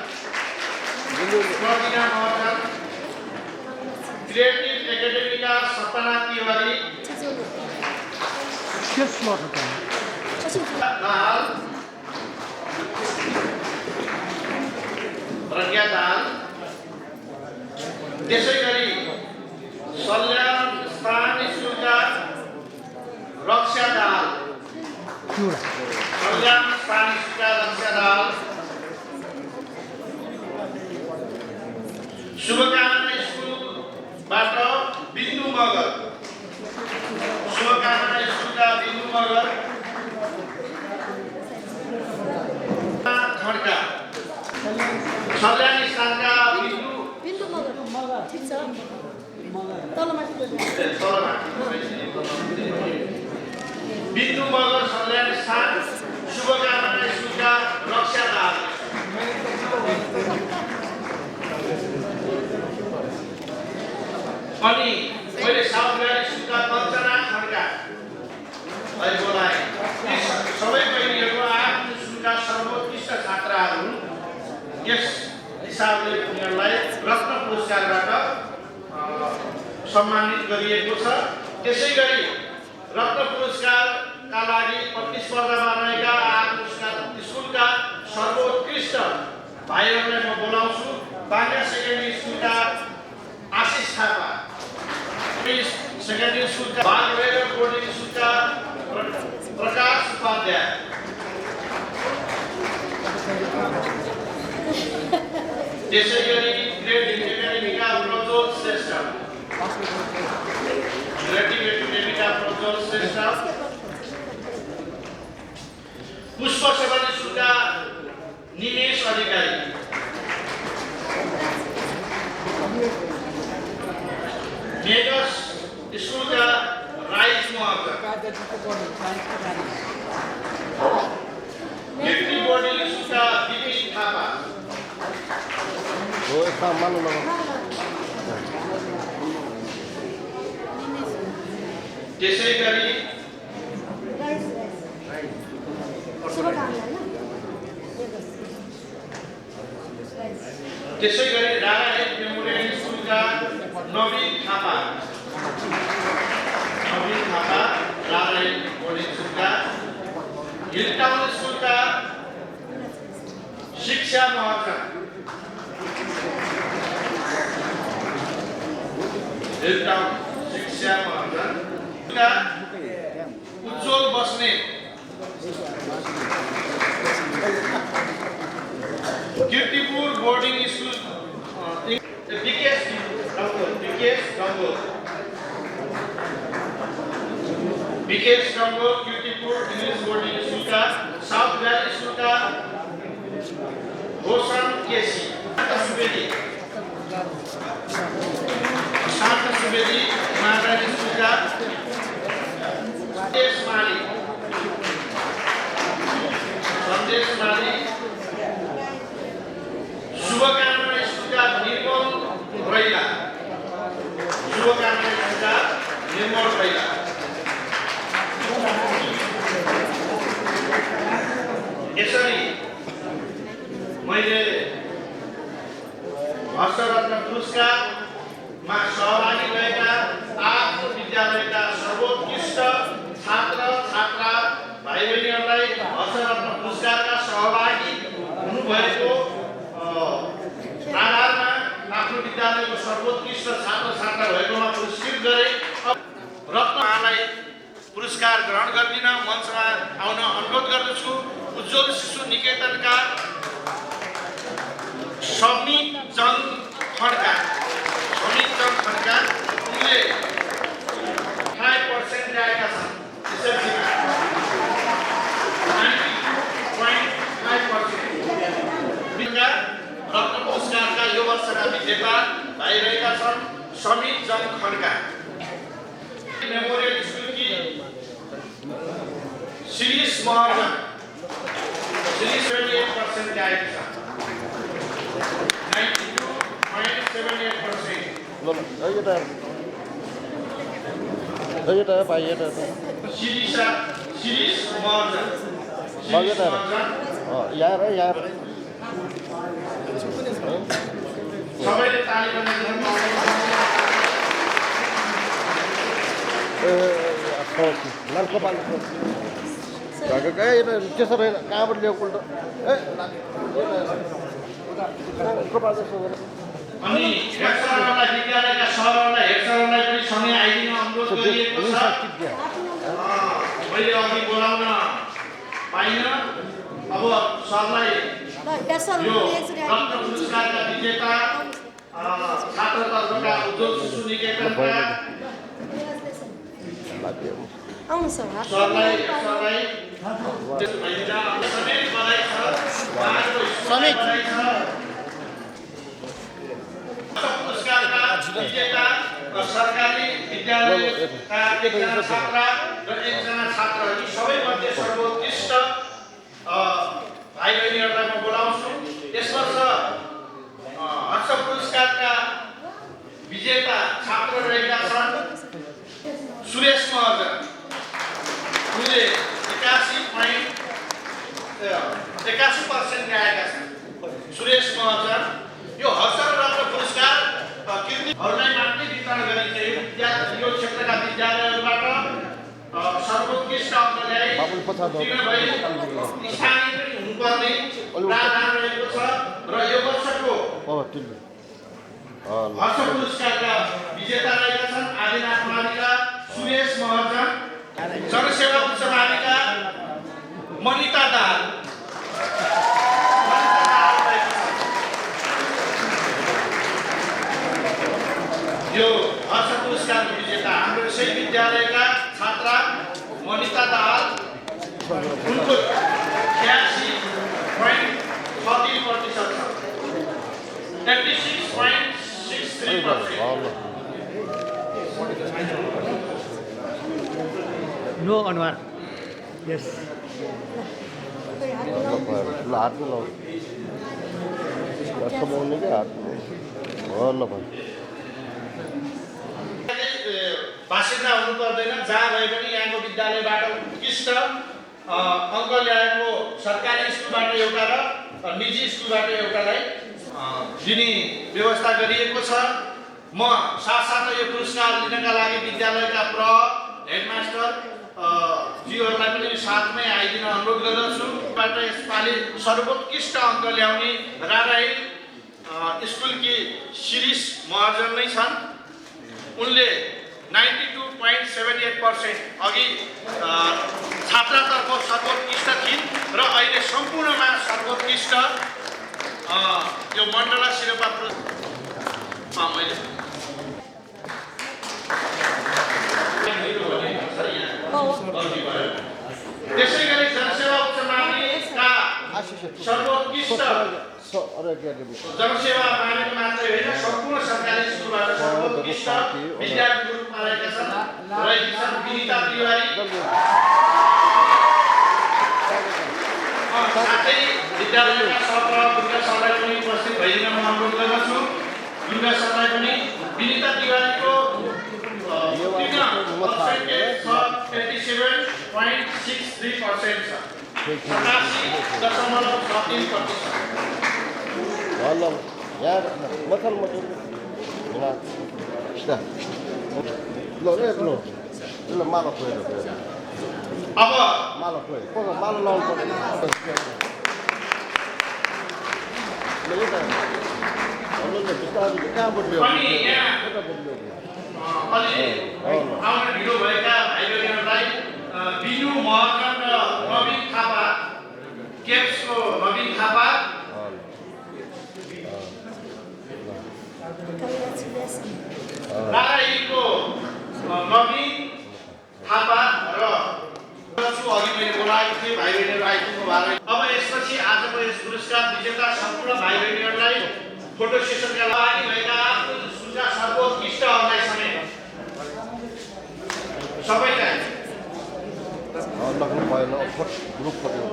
क्रिएटिभ एकाडेमीका सपना तिवारी, प्रज्ञा दाहाल, त्यसै गरी कल्याण स्थानीय स्कुलका रक्षा दाहाल, शुभकामना स्कुलबाट बिन्दु मगर, शुभकामना स्कुलका बिन्दु मगर, खड्का, सल्यान स्थानका बिन्दु ठिक छ तलमाथि बिन्दु मगर सल्यान स्थान, शुभकामना स्कुलका रक्षा दाहाल। अनि मैले साउथ भ्याली स्कुलका कञ्चना खड्कालाई बोलाएँ। ती सबै बहिनीहरू आफ्नो स्कुलका सर्वोत्कृष्ट छात्राहरू हुन्। यस हिसाबले उनीहरूलाई रत्न पुरस्कारबाट सम्मानित गरिएको छ। त्यसै गरी रत्न पुरस्कारका लागि प्रतिस्पर्धामा रहेका आफ्नो स्कुलका सर्वोत्कृष्ट भाइहरूलाई म बोलाउँछु। बाङ्गा सेकेन्डरी स्कुलका आशिष थापा, सेकेन्डरी स्कुलका बागभैरव बोर्डिङ स्कुलका प्रकाश उपाध्याय, त्यसै गरी ग्रेड एकाडेमीका प्रज्वल श्रेष्ठ, ग्रेड एकाडेमीका प्रज्वल श्रेष्ठ, पुष्प सेवन स्कुलका निमेश अधिकारी, मेगस स्कुलका राइज महर्जन, कीर्ति बोर्डिङ स्कुलका विपिन थापा, त्यसै गरी राणा हेड मेमोरियल स्कुलका नवीन थापा, राणा हेड बोर्डिङ स्कुलका, हिल टाउन स्कुलका शिक्षा महर्जन, हिल टाउन शिक्षा महर्जन उज्जवल बस्ने, Kirtipur boarding school Vikesh डङ्गो, Kirtipur English boarding स्कुलका, साउथ भ्याली स्कुलका रोशन केसी, शान्त सुवेदी, महारानी स्कुलका सन्देश माली, शुभकामना स्कुलका निर्मल रैला, यसरी मैले हर्षरत्न पुरस्कारमा सहभागी भएका आफ्नो विद्यालयका सर्वोत्कृष्ट छात्र छात्रा भाइ बहिनीहरूलाई हर्षरत्न पुरस्कारका सहभागी हुनुभएको आधारमा आफ्नो विद्यालयको सर्वोत्कृष्ट छात्र छात्रा भएकोमा पुरस्कृत गरे। रत्नलाई पुरस्कार ग्रहण गरिदिन मञ्चमा आउन अनुरोध गर्दछु। उज्जवल शिशु निकेतनका समित जङ खड्का, उनले 5% ल्याएका छन् एसएलसीमा, 90.5%। रत्न पुरस्कारका यो वर्षका विजेता भइरहेका छन् समित जङ खड्का। मेमोरियल स्कुलकी शिरीष महर्जन, 78% ल्याएका छन्, 92.78%। शिरीष महर्जन, सबैले ताली बजाइदिनु। त्यसो भए कहाँबाट ल्याएको उल्टो अनि हेडसरहरूलाई विद्यालयका सरहरूलाई हेडसरहरूलाई पनि सँगै आइदिन अनुरोध गरिएको छ। मैले अघि बोलाउन पाइन। अब सरलाई यसर यो रत्न पुरस्कारका विजेता छात्रतर्फका उद्योग शिशु निकेतनका आउनु सर सरलाई समेत बधाई छ। समेत पुरस्कारका विजेता सरकारी विद्यालयका एकजना छात्रा र एकजना छात्र, यी सबैमध्ये सर्वोत्कृष्ट भाइ बहिनीहरूलाई म बोलाउँछु। यस वर्ष हर्ष पुरस्कारका विजेता छात्र रहेका छन् सुरेश महर्जन, उनले 81% ल्याएका छन्। सुरेश महर्जन यो हर्ष रत्न पुरस्कार कृतिहरूलाई मात्रै वितरण गरिन्छ। यो क्षेत्रका विद्यालयहरूबाट सर्वोत्कृष्ट अङ्क ल्याए किनभने स्थानीय पनि हुनुपर्ने प्रावधान रहेको छ। र यो वर्षको हर्ष पुरस्कारका विजेता रहेका छन् आदिनाथ माविका सुरेश महर्जन, जनसेवा उच्च माविका मनिता दाहाल। यो हर्ष पुरस्कारको विजेता हाम्रो यसै विद्यालयका छात्रा मनिता दाहाल, उनको 86.13% छ, 86.63%। नो अनुहार यस हात मिलाउ समाउने क्या हात ल भाइ बासिन्दा हुनु पर्दैन, जहाँ भए पनि यहाँको विद्यालयबाट उत्कृष्ट अङ्क ल्याएको सरकारी स्कुलबाट एउटा र निजी स्कुलबाट एउटालाई दिने व्यवस्था गरिएको छ। म साथसाथै यो पुरस्कार लिनका लागि विद्यालयका हेडमास्टर जीहरूलाई पनि साथमै आइदिन अनुरोध गर्दछु। यसपालि सर्वोत्कृष्ट अङ्क ल्याउने राराई स्कुलकी शिरीष महर्जन नै छन्। उनले 92.78% अघि छात्रातर्फ सर्वोत्कृष्ट थिइन् र अहिले सम्पूर्णमा सर्वोत्कृष्ट यो मण्डला शिरोपा मैले त्यसै गरी जनसेवा उच्च माविका सर्वोत्कृष्ट जनसेवा माविका मात्रै होइन सम्पूर्ण सरकारी स्कुलबाट सर्वोत्कृष्ट विद्यार्थीको रूपमा रहेका छन् विनिता तिवारी। साथै विद्यालयका सत्र दुर्गा सरलाई पनि उपस्थित भइदिन म अनुरोध गर्दछु। दुर्गा सरलाई पनि विनिता तिवारीको 87.63% छ, 87.73%। यार मथल ल माला खोएर अब माला खोएर माला लाउनु पर्ने कहाँबाट ल्याउ पनि यहाँ अलि आउने ढिलो भएका भाइ बहिनीहरूलाई बिनु महर्जन र नवीन थापा, केप्सको नवीन थापा, राईको नवीन थापा र अघि मैले बोलाएको थिएँ भाइ बहिनीहरू आइपुग्नु भएको। अब यसपछि आजको यस पुरस्कार विजेता सम्पूर्ण भाइ बहिनीहरूलाई फोटो सेसनका लागि भएका सुझा सर्वोत्कृष्ट अङ्कलाई समेत सबैलाई लग्नु भएन ग्रुप पऱ्यो।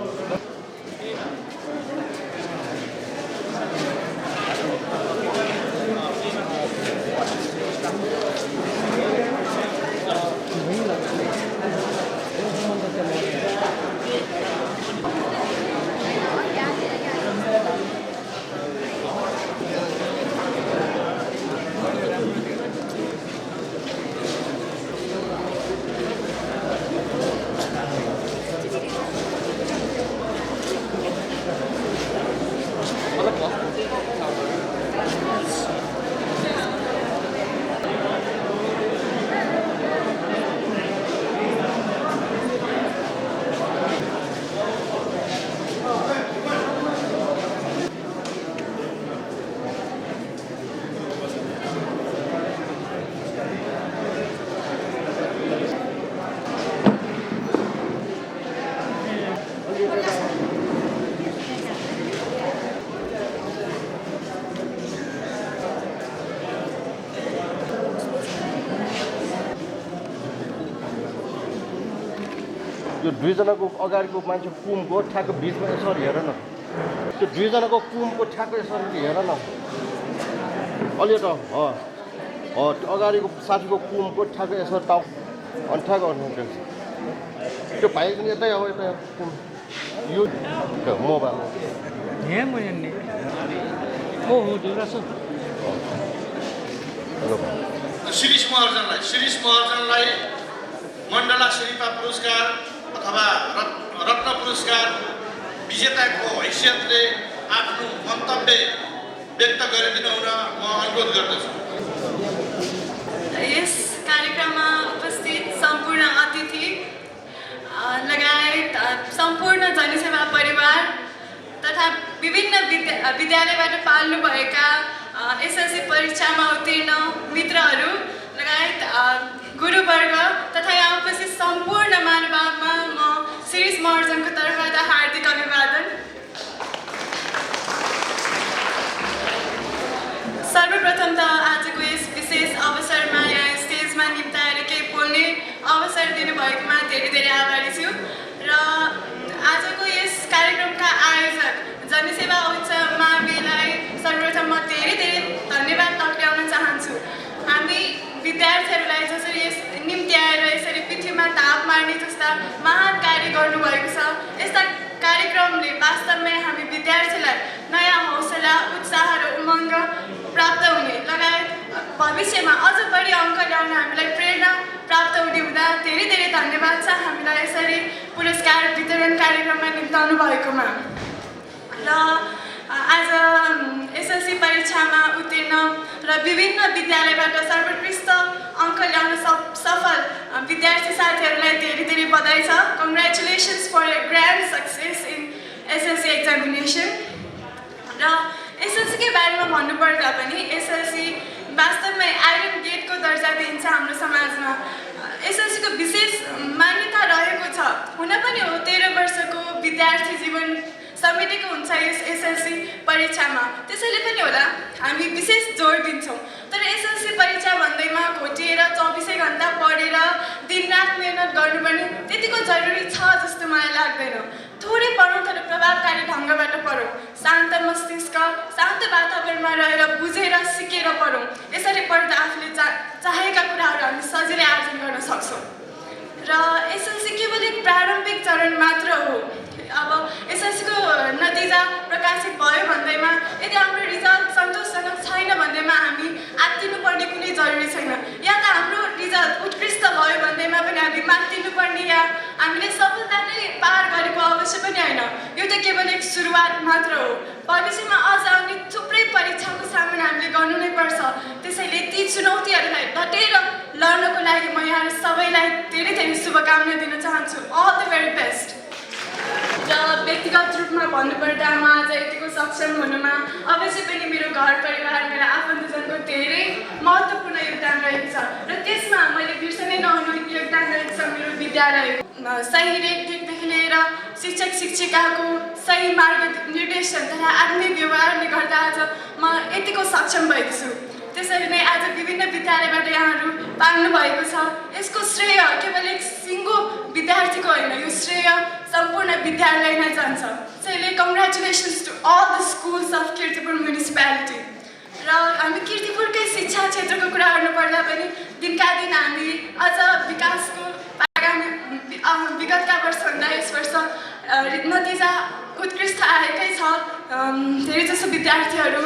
त्यो दुईजनाको अगाडिको मान्छे कुमको ठ्याक्क बिचमा यसरी हेर न त्यो दुईजनाको कुमको ठ्याक्क यसरी हेर न अलि त त्यो अगाडिको साथीको कुमको ठ्याक्क यसरी टाउ अनि ठ्याक्क त्यो भाइ पनि यतै अब यतै कुम यो मोबाइल यहाँ म हेर्ने हो देवराज शिरीष महर्जनलाई मण्डला शेर्पा पुरस्कार अथवा रत्न पुरस्कार विजेताको हैसियतले आफ्नो मन्तव्य व्यक्त गरिदिनु हुन म अनुरोध गर्दछु। यस कार्यक्रममा उपस्थित सम्पूर्ण अतिथि लगायत सम्पूर्ण जनसेवा परिवार तथा विभिन्न विद्यालयबाट पाल्नुभएका एसएलसी परीक्षामा उत्तीर्ण मित्रहरू लगायत गुरुवर्ग तथा यहाँ उपस्थित सम्पूर्ण महानुभावमा म शिरीष महर्जनको तर्फबाट हार्दिक अभिवादन। सर्वप्रथम त आजको यस विशेष अवसरमा यहाँ स्टेजमा निम्ताएर केही बोल्ने अवसर दिनुभएकोमा धेरै धेरै आभारी छु र आजको यस कार्यक्रमका आयोजक जनसेवा उच्च माविलाई सर्वप्रथम म धेरै धेरै धन्यवाद टक्राउन चाहन्छु। हामी विद्यार्थीहरूलाई जसरी यस निम्ति आएर यसरी पृथ्वीमा ताप मार्ने जस्ता महान कार्य गर्नुभएको छ यस्ता कार्यक्रमले वास्तवमै हामी विद्यार्थीलाई नयाँ हौसला उत्साह र उमङ्ग प्राप्त हुने लगायत भविष्यमा अझ बढी अङ्क ल्याउन हामीलाई प्रेरणा प्राप्त हुने हुँदा धेरै धेरै धन्यवाद छ हामीलाई यसरी पुरस्कार वितरण कार्यक्रममा निम्ताउनु भएकोमा। र आज एसएलसी परीक्षामा उत्तीर्ण र विभिन्न विद्यालयबाट सर्वोत्कृष्ट अङ्क ल्याउन सफल विद्यार्थी साथीहरूलाई धेरै धेरै बधाई छ। Congratulations for your grand success in SLC examination. र एसएलसीकै बारेमा भन्नुपर्दा पनि एसएलसी वास्तवमै आइरन गेटको दर्जा दिन्छ हाम्रो समाजमा। एसएलसीको विशेष मान्यता रहेको छ। हुन पनि हो 13 वर्षको विद्यार्थी जीवन समेटेको हुन्छ यस एसएलसी परीक्षामा, त्यसैले पनि होला हामी विशेष जोड दिन्छौँ। तर एसएलसी परीक्षा भन्दैमा घोटिएर 24 घन्टा पढेर दिनरात मेहनत गर्नुपर्ने त्यतिको जरुरी छ जस्तो मलाई लाग्दैन। थोरै पढौँ तर प्रभावकारी ढङ्गबाट पढौँ, शान्त मस्तिष्क शान्त वातावरणमा रहेर बुझेर सिकेर पढौँ। यसरी पढ्दा आफूले चाहेका कुराहरू हामी सजिलै आर्जन गर्न सक्छौँ। र एसएलसी केवल एक प्रारम्भिक चरण मात्र हो। अब एसएलसीको नतिजा प्रकाशित भयो भन्दैमा यदि हाम्रो रिजल्ट सन्तोषजनक छैन भन्दैमा हामी आत्तिनुपर्ने कुनै जरुरी छैन। या त हाम्रो रिजल्ट उत्कृष्ट भयो भन्दैमा पनि हामी मात्तिनुपर्ने या हामीले सफलता नै पार गरेको अवश्य पनि होइन। यो त केवल एक सुरुवात मात्र हो। भविष्यमा अझ आउने थुप्रै परीक्षाको सामना हामीले गर्नु नै पर्छ। त्यसैले ती चुनौतीहरूलाई डटेर लड्नको लागि म यहाँ सबैलाई धेरै धेरै शुभकामना दिन चाहन्छु। All the very best. र व्यक्तिगत रूपमा भन्नुपर्दा म आज यतिको सक्षम हुनुमा अवश्य पनि मेरो घर परिवार मेरो आफन्तजनको धेरै महत्त्वपूर्ण योगदान रहेको छ। र त्यसमा मैले बिर्सनै नहुनु योगदान रहेको छ मेरो विद्यालय सही रेखदेखि लिएर शिक्षक शिक्षिकाको सही मार्गनिर्देशन तथा आत्मीय व्यवहारले गर्दा आज म यतिको सक्षम भएको छु। त्यसरी नै आज विभिन्न विद्यालयबाट यहाँहरू पाल्नु भएको छ। यसको श्रेय केवल एक सिङ्गो विद्यार्थीको होइन, यो श्रेय सम्पूर्ण विद्यालय नै जान्छ। त्यसैले congratulations to all the schools of Kirtipur municipality. र हामी किर्तिपुरकै शिक्षा क्षेत्रको कुरा गर्नुपर्दा पनि दिनका दिन हामी अझ विकासको आगामी विगतका वर्षभन्दा यस वर्ष नतिजा उत्कृष्ट आएकै छ। धेरैजसो विद्यार्थीहरू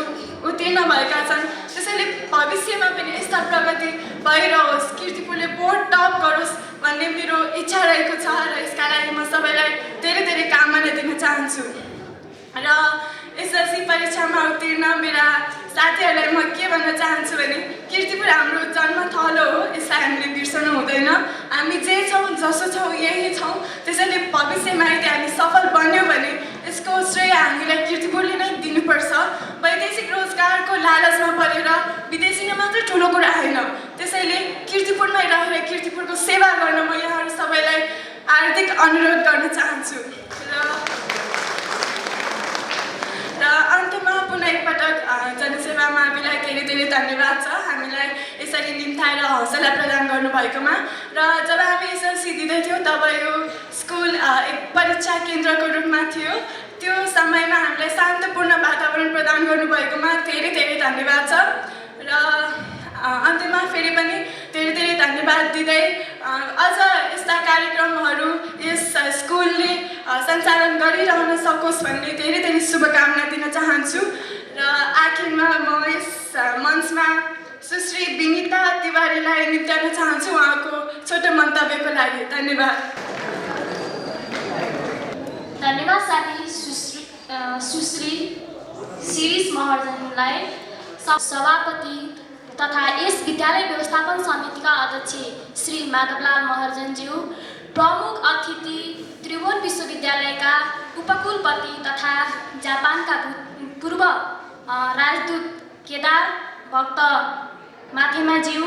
उत्तीर्ण भएका छन्। त्यसैले भविष्यमा पनि यस्ता प्रगति भइरहोस्, किर्तिपुरले बोर्ड टप गरोस् भन्ने मेरो इच्छा रहेको छ र यसका लागि म सबैलाई धेरै धेरै कामना दिन चाहन्छु। र एसएलसी परीक्षामा उत्तीर्ण मेरा साथीहरूलाई म के भन्न चाहन्छु भने किर्तिपुर हाम्रो जन्मथलो हो, यसलाई हामीले बिर्सनु हुँदैन। हामी जे छौँ जसो छौँ यही छौँ। त्यसैले भविष्यमा यदि हामी सफल बन्यौँ भने यसको श्रेय हामीलाई किर्तिपुरले नै दिनुपर्छ। वैदेशिक रोजगारको लालचमा परेर विदेशी मात्र ठुलो कुरा होइन। त्यसैले किर्तिपुरमै रहेर किर्तिपुरको सेवा गर्न म यहाँहरू सबैलाई हार्दिक अनुरोध गर्न चाहन्छु। र अन्तमा पुनः एकपटक जनसेवा माविलाई धेरै धेरै धन्यवाद छ हामीलाई यसरी निम्ताएर हौसला प्रदान गर्नुभएकोमा। र जब हामी एसएलसी दिँदै थियौँ तब यो स्कुल एक परीक्षा केन्द्रको रूपमा थियो। त्यो समयमा हामीलाई शान्तपूर्ण वातावरण प्रदान गर्नुभएकोमा धेरै धेरै धन्यवाद छ। र अन्त्यमा फेरि पनि धेरै धेरै धन्यवाद दिँदै अझ यस्ता कार्यक्रमहरू यस स्कुलले सञ्चालन गरिरहन सकोस् भन्ने धेरै धेरै शुभकामना दिन चाहन्छु। र आखिरमा म यस मञ्चमा सुश्री विनिता तिवारीलाई निम्त्याउन चाहन्छु उहाँको छोटो मन्तव्यको लागि। धन्यवाद। धन्यवाद साथी सुश्री शिरीष महर्जनलाई, सभापति तथा यस विद्यालय व्यवस्थापन समितिका अध्यक्ष श्री माधवलाल महर्जनज्यू, प्रमुख अतिथि त्रिभुवन विश्वविद्यालयका उपकुलपति तथा जापानका पूर्व राजदूत केदार भक्त माथेमाज्यू,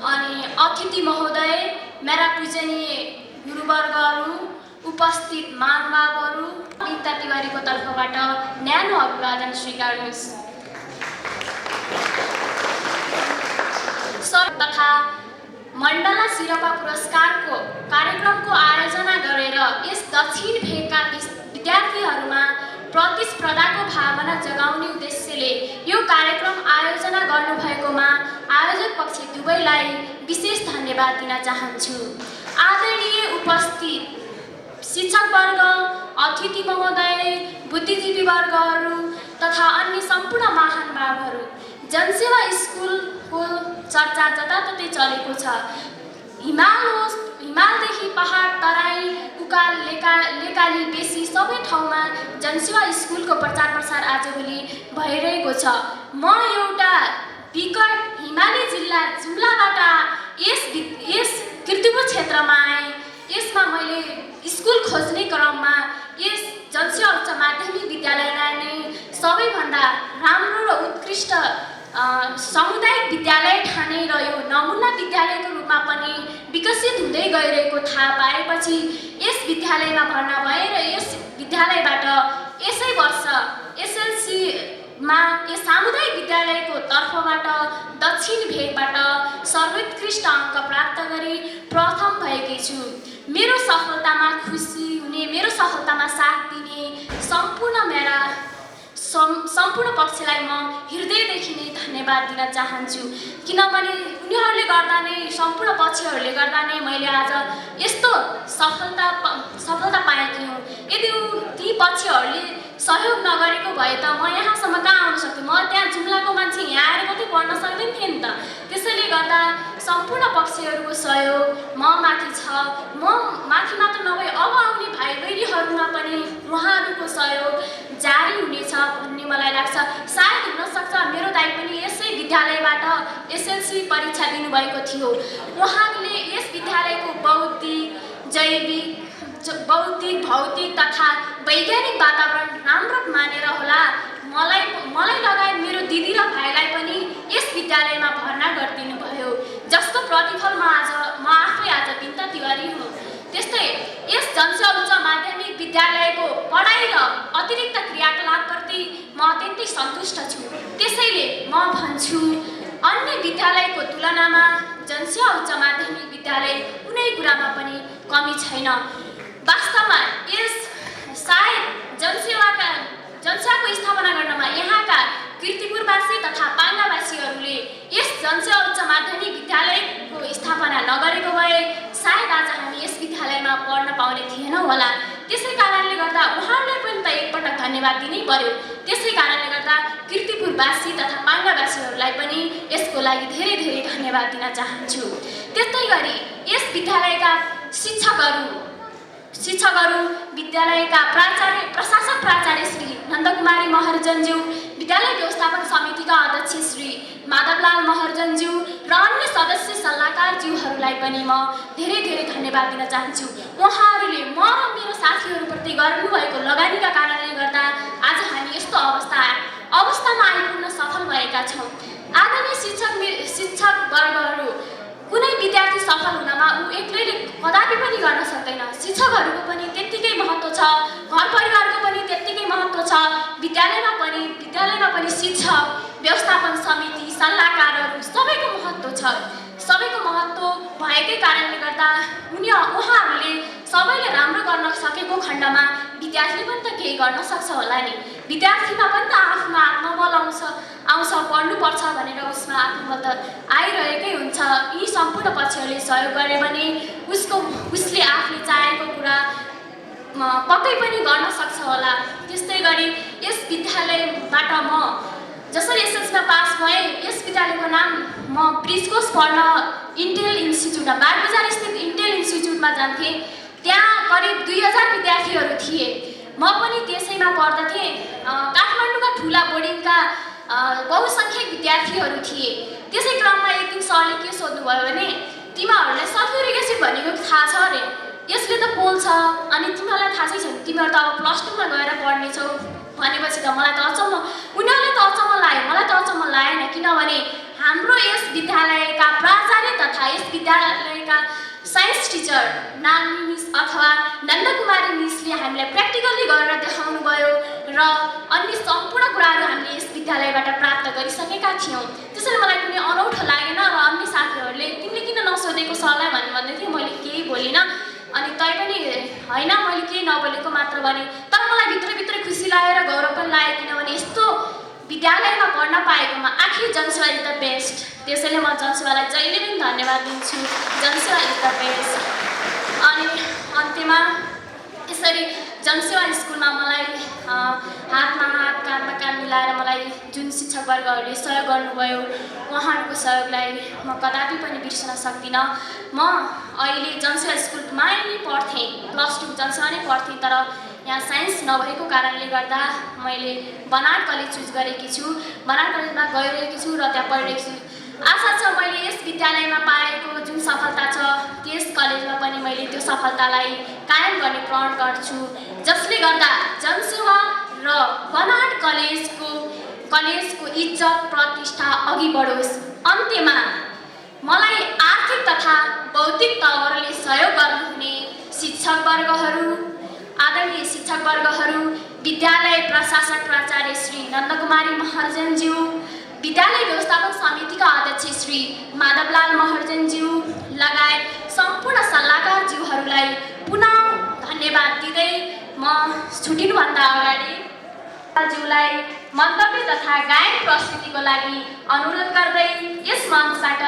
अनि अतिथि महोदय, मेरा पूजनीय गुरुवर्गहरू, उपस्थित महानुभावहरू, विनिता तिवारीको तर्फबाट न्यानो अभिवादन स्वीकार्नुहोस्। तथा मण्डला शिरपा पुरस्कारको कार्यक्रमको आयोजना गरेर यस दक्षिण भेगका विद्यार्थीहरूमा प्रतिस्पर्धाको भावना जगाउने उद्देश्यले यो कार्यक्रम आयोजना गर्नुभएकोमा आयोजक पक्ष दुवैलाई विशेष धन्यवाद दिन चाहन्छु। आदरणीय उपस्थित शिक्षकवर्ग, अतिथि महोदय, बुद्धिजीवी वर्गहरू तथा अन्य सम्पूर्ण महानुभावहरू, जनसेवा स्कुलको चर्चा जताततै चलेको छ। हिमालदेखि पहाड, तराई, उकाल, लेकाली, बेसी सबै ठाउँमा जनसेवा स्कुलको प्रचार प्रसार आजभोलि भइरहेको छ। म एउटा विकट हिमाली जिल्ला जुम्लाबाट यस कीर्तिपुर क्षेत्रमा आएँ। यसमा मैले स्कुल खोज्ने क्रममा यस जनसेवा उच्च माध्यमिक विद्यालयलाई नै सबैभन्दा राम्रो र उत्कृष्ट सामुदायिक विद्यालय ठानेर यो नमुना विद्यालयको रूपमा पनि विकसित हुँदै गइरहेको थाहा पाएपछि यस विद्यालयमा भर्ना भए र यस विद्यालयबाट यसै वर्ष एसएलसीमा यस सामुदायिक विद्यालयको तर्फबाट दक्षिण भेगबाट सर्वोत्कृष्ट अङ्क प्राप्त गरी प्रथम भएकी छु। मेरो सफलतामा खुसी हुने, मेरो सफलतामा साथ दिने सम्पूर्ण पक्षलाई म हृदयदेखि नै धन्यवाद दिन चाहन्छु। किनभने उनीहरूले गर्दा नै, सम्पूर्ण पक्षहरूले गर्दा नै मैले आज यस्तो सफलता पाएकी हुँ। यदि ती पक्षहरूले सहयोग नगरेको भए त म यहाँसम्म कहाँ आउन सक्थेँ? म त्यहाँ जुम्लाको मान्छे यहाँ आएर मात्रै पढ्न सक्दैन थिएँ नि त। त्यसैले गर्दा सम्पूर्ण पक्षहरूको सहयोग म माथि छ। म माथि मात्र नभए अब आउने भाइ बहिनीहरूमा पनि उहाँहरूको सहयोग जारी हुनेछ भन्ने मलाई लाग्छ। सायद हुनसक्छ मेरो दाइ पनि यसै विद्यालयबाट एसएलसी परीक्षा दिनुभएको थियो। उहाँले यस विद्यालयको बौद्धिक, जैविक, भौतिक तथा वैज्ञानिक वातावरण राम्रो मानेर होला मलाई लगायत मेरो दिदी र भाइलाई पनि यस विद्यालयमा भर्ना गरिदिनु भयो, जसको प्रतिफल म आफै आज विनिता तिवारी हुँ। त्यस्तै यस जनसेवा उच्च माध्यमिक विद्यालयको पढाइ र अतिरिक्त क्रियाकलापप्रति म अत्यन्तै सन्तुष्ट छु। त्यसैले म भन्छु अन्य विद्यालयको तुलनामा जनसेवा उच्च माध्यमिक विद्यालय कुनै कुरामा पनि कमी छैन। वास्तवमा यस सायद जनसेवाको स्थापना गर्नमा यहाँका कीर्तिपुरवासी तथा पाङ्गावासीहरूले यस जनसेवा उच्च माध्यमिक विद्यालयको स्थापना नगरेको भए सायद आज हामी यस विद्यालयमा पढ्न पाउने थिएनौँ होला। त्यसै कारणले गर्दा उहाँहरूलाई पनि त एकपटक धन्यवाद दिनै पर्यो। त्यसै कारणले गर्दा कीर्तिपुरवासी तथा पाङ्गावासीहरूलाई पनि यसको लागि धेरै धेरै धन्यवाद दिन चाहन्छु। त्यस्तै गरी यस विद्यालयका शिक्षकहरू, विद्यालयका प्रशासक प्राचार्य श्री नन्दकुमारी महर्जनज्यू, विद्यालय व्यवस्थापन समितिका अध्यक्ष श्री माधवलाल महर्जनज्यू र अन्य सदस्य सल्लाहकारज्यूहरूलाई पनि म धेरै धेरै धन्यवाद दिन चाहन्छु। उहाँहरूले म र मेरो साथीहरूप्रति गर्नुभएको लगानीका कारणले गर्दा आज हामी यस्तो अवस्थामा आइपुग्न सफल भएका छौँ। आदरणीय शिक्षक वर्गहरू, कुनै विद्यार्थी सफल हुनमा ऊ एक्लैले कदापि पनि गर्न सक्दैन। शिक्षकहरूको पनि त्यत्तिकै महत्त्व छ, घर परिवारको पनि त्यत्तिकै महत्त्व छ, विद्यालयमा पनि शिक्षक, व्यवस्थापन समिति, सल्लाहकारहरू सबैको महत्त्व छ। सबैको महत्त्व भएकै कारणले गर्दा उहाँहरूले सबैले राम्रो गर्न सकेको खण्डमा विद्यार्थीले पनि त केही गर्न सक्छ होला नि। विद्यार्थीमा पनि त आफ्नो आत्मबल आउँछ पढ्नुपर्छ भनेर उसमा आत्मबल त आइरहेकै हुन्छ। यी सम्पूर्ण पक्षहरूले सहयोग गरे भने उसले आफूले चाहेको कुरा पक्कै पनि गर्न सक्छ होला। त्यस्तै गरी यस विद्यालयबाट म जसरी एसएसमा पास भएँ, यस विद्यालयको नाम म प्रिस्कोस पढ्न इन्टेल इन्स्टिच्युटमा बागबजार स्थित इन्टेल इन्स्टिच्युटमा जान्थेँ। त्यहाँ करिब 2000 विद्यार्थीहरू थिए। म पनि त्यसैमा पढ्दथेँ। काठमाडौँका ठुला बोर्डिङका बहुसङ्ख्यक विद्यार्थीहरू थिए। त्यसै क्रममा एक दिन सरले के सोध्नुभयो भने तिमीहरूलाई सल्फ्युरिक एसिड भनेको थाहा छ अरे, यसले त पोल्छ अनि तिमीहरूलाई थाहा छैन, तिमीहरू त अब +2मा गएर पढ्नेछौ भनेपछि त मलाई त अचम्म, उनीहरूलाई त अचम्म लाग्यो, मलाई त अचम्म लागेन। किनभने हाम्रो यस विद्यालयका प्राचार्य तथा यस विद्यालयका साइन्स टिचर नानी मिस अथवा नन्दकुमारी मिसले हामीलाई प्र्याक्टिकल्ली गरेर देखाउनु भयो र अन्य सम्पूर्ण कुराहरू हामीले यस विद्यालयबाट प्राप्त गरिसकेका थियौँ। त्यसैले मलाई कुनै अनौठो लागेन र अन्य साथीहरूले तिमीले किन नसोधेको सरलाई भन्दै थिएँ। मैले केही बोलिनँ अनि तै पनि होइन मैले केही नबोलेको मात्र भने, तर मलाई भित्रभित्रै खुसी लाग्यो र गौरव पनि लाग्यो। किनभने यस्तो विद्यालयमा पढ्न पाएकोमा आखिर जनसेवा इज द बेस्ट। त्यसैले म जनसेवालाई जहिले पनि धन्यवाद दिन्छु। जनसेवा इज द बेस्ट। अनि अन्त्यमा यसरी जनसेवा स्कुलमा मलाई हातमा हात काँधमा काँध मिलाएर मलाई जुन शिक्षकवर्गहरूले सहयोग गर्नुभयो, उहाँहरूको सहयोगलाई म कदापि पनि बिर्सन सक्दिनँ। म अहिले जनसेवा स्कुलमै नै पढ्थेँ, +2 जनसेवा नै पढ्थेँ, तर यहाँ साइन्स नभएको कारणले गर्दा मैले बनारस कलेज चुज गरेकी छु। बनारस कलेजमा गइरहेकी छु र त्यहाँ पढिरहेकी छु। आशा छ मैले यस विद्यालयमा पाएको जुन सफलता छ त्यस कलेजमा पनि मैले त्यो सफलतालाई कायम गर्ने प्रण गर्छु, जसले गर्दा जनसेवा र बनारस कलेजको इज्जत प्रतिष्ठा अघि बढोस्। अन्त्यमा मलाई आर्थिक तथा बौद्धिक तवरले सहयोग गर्नुहुने शिक्षकवर्गहरू, आदरणीय शिक्षकवर्गहरू, विद्यालय प्रशासक प्राचार्य श्री नन्दकुमारी महर्जनज्यू, विद्यालय व्यवस्थापन समितिका अध्यक्ष श्री माधवलाल महर्जनज्यू लगायत सम्पूर्ण सल्लाहकारज्यूहरूलाई पुनः धन्यवाद दिँदै म छुटिनुभन्दा अगाडि ज्यूलाई मन्तव्य तथा गायन प्रस्तुतिको लागि अनुरोध गर्दै यस मञ्चबाट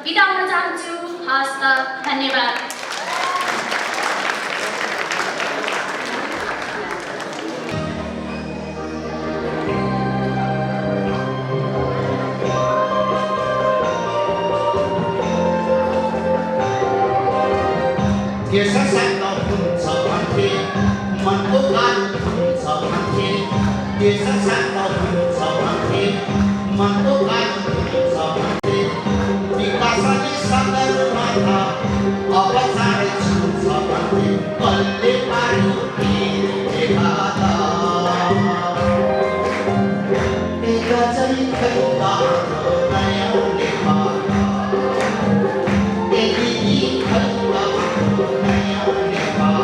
बिदा हुन चाहन्छु। हस्त धन्यवाद। के सशक्त हुन्छ भन्थे मनको गाह्रो हुन्छ भन्थे, के सशक्त हुन्छ भन्थे मनको गाह्रो हुन्छ भन्थे, विकासले सदरमाथा अब चाँडै छुन्छ भन्थे, कसले पार्यो फेरि खाता गजै खैला नयाँ लेखा एली खैला नयाँ लेखा।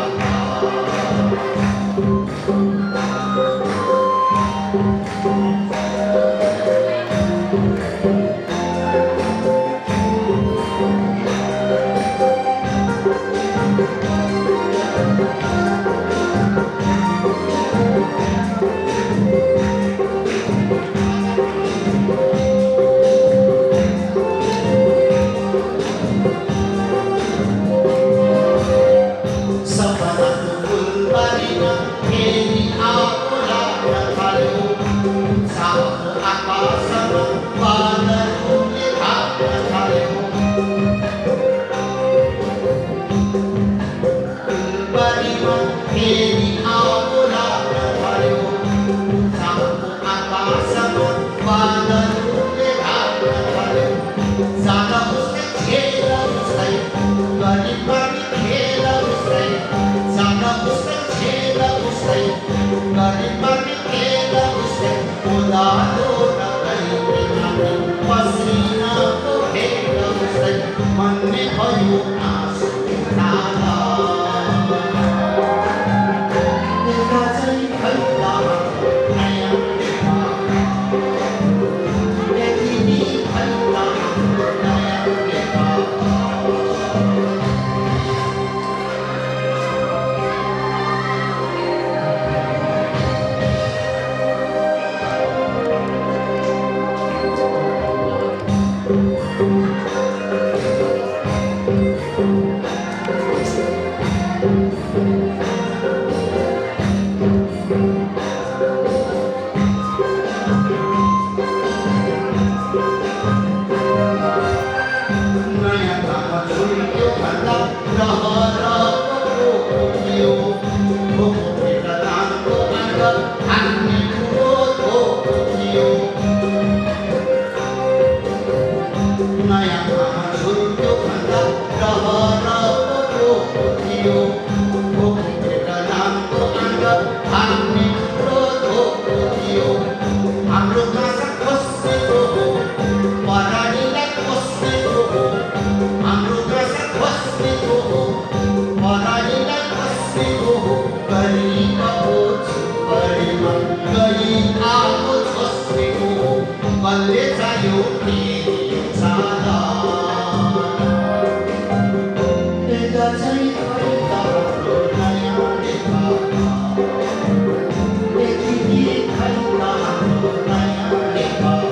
Gari हान्ने ठुलो धोको थियो नयाँ आमा झुल्क्यो भन्दा रहरको धोको थियो भेट नामको आँग हान्ने ठुलो धोको थियो हाम्रो काँसा खसेको हो परालीलाई खसेको हो हाम्रो काँसा खसेको हो परालीलाई खसेको हो गरिबको छुपरेमा गई आगो खसेको हो कसले चाहियो फेरि छाला एका चाहिँ खैता हाम्रो नयाँ नेपाल एकी खैता हाम्रो नयाँ नेपाल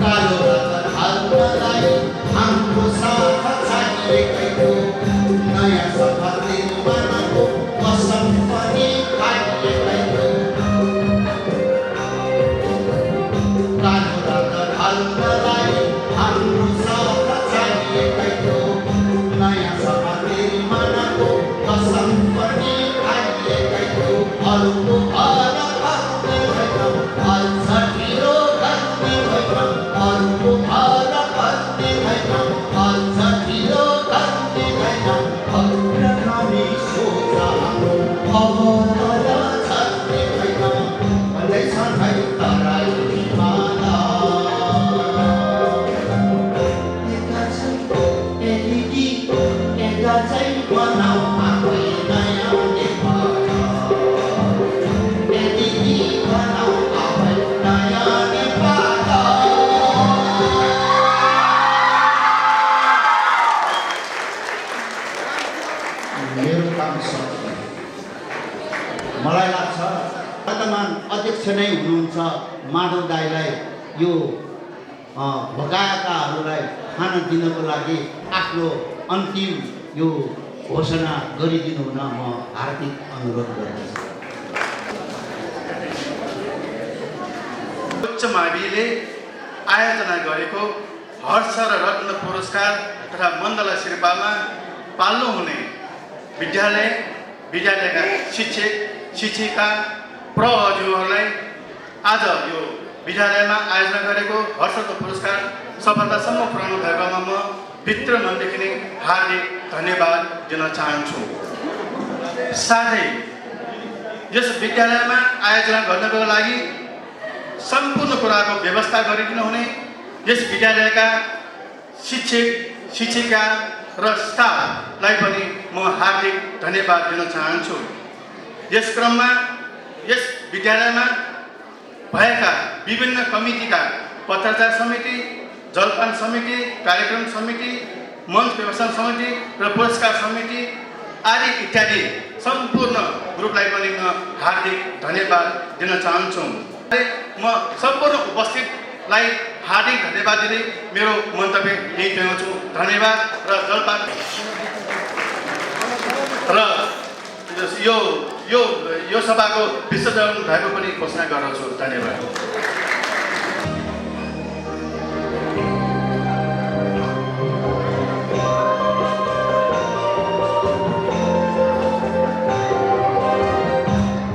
कालो रगर हाल्नलाई हाम्रो साथ चाहिएकै हो नयाँ सफा निर्माणको कसम पनि खाइएकै हो कालो रगर हाल्नलाई हाम्रो साथ चाहिएकै हो नयाँ सफा निर्माणको कसम पनि खाइएकै हो अरूको भर पर्ने होइन अझ ढिलो गर्ने होइन अरूको भर पर्ने होइन अझ ढिलो गर्ने होइन अग्र हामी सोचा हाम्रो अब तल छर्ने होइन भन्दैछ खै तराई हिमाला एका चाहिँ एलइडी एका चाहिँ बनाऊ आफै नयाँ नेपाल एलइडी बनाऊ आफै नयाँ नेपाल मेरो काम सक्यो मलाई लाग्छ वर्तमान अध्यक्ष नै हुनुहुन्छ माधव दाईलाई यो भगाएकाहरूलाई खान दिनको लागि आफ्नो अन्तिम यो घोषणा गरिदिनु हुन म हार्दिक अनुरोध गर्दछु उच्च माविले आयोजना गरेको हर्ष र रत्न पुरस्कार तथा मण्डला शेर्पामा पाल्नु हुने विद्यालयका शिक्षक शिक्षिका प्रहजुहरूलाई आज यो विद्यालयमा आयोजना गरेको हर्ष र पुरस्कार सफलतासम्म पुर्याउनु भएकोमा म भित्र मनदेखि नै हार्दिक धन्यवाद दिन चाहन्छु। साथै यस विद्यालयमा आयोजना गर्नको लागि सम्पूर्ण कुराको व्यवस्था गरिदिनु हुने यस विद्यालयका शिक्षक शिक्षिका र स्टाफलाई पनि म हार्दिक धन्यवाद दिन चाहन्छु। यस क्रममा यस विद्यालयमा भएका विभिन्न कमिटीका पत्रचार समिति जलपान समिति कार्यक्रम समिति मञ्च व्यवस्था समिति र पुरस्कार समिति आदि इत्यादि सम्पूर्ण ग्रुपलाई पनि म हार्दिक धन्यवाद दिन चाहन्छु। म सम्पूर्ण उपस्थितलाई हार्दिक धन्यवाद दिँदै मेरो मन्तव्य यही टुङ्गाउँछु। धन्यवाद र जलपान र यो सभाको विसर्जन भएको पनि घोषणा गर्दछु। धन्यवाद।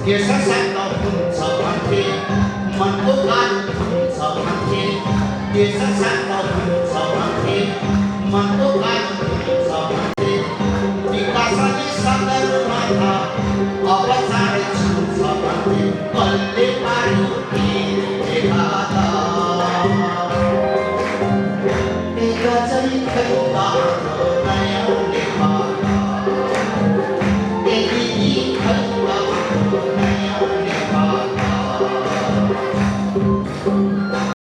देशसँग हुन्छ भन्थे मनको कालो हुन्छ भन्थे देशसँग हुन्छ भन्थे मनको कालो हुन्छ भन्थे विकासले सदरमाथा अब चाँडै छुन्छ भन्थे कसले पार्यो फेरि घाटा एका चाहिँ खैता नयाँ नेपाल एकी खैता नयाँ नेपाल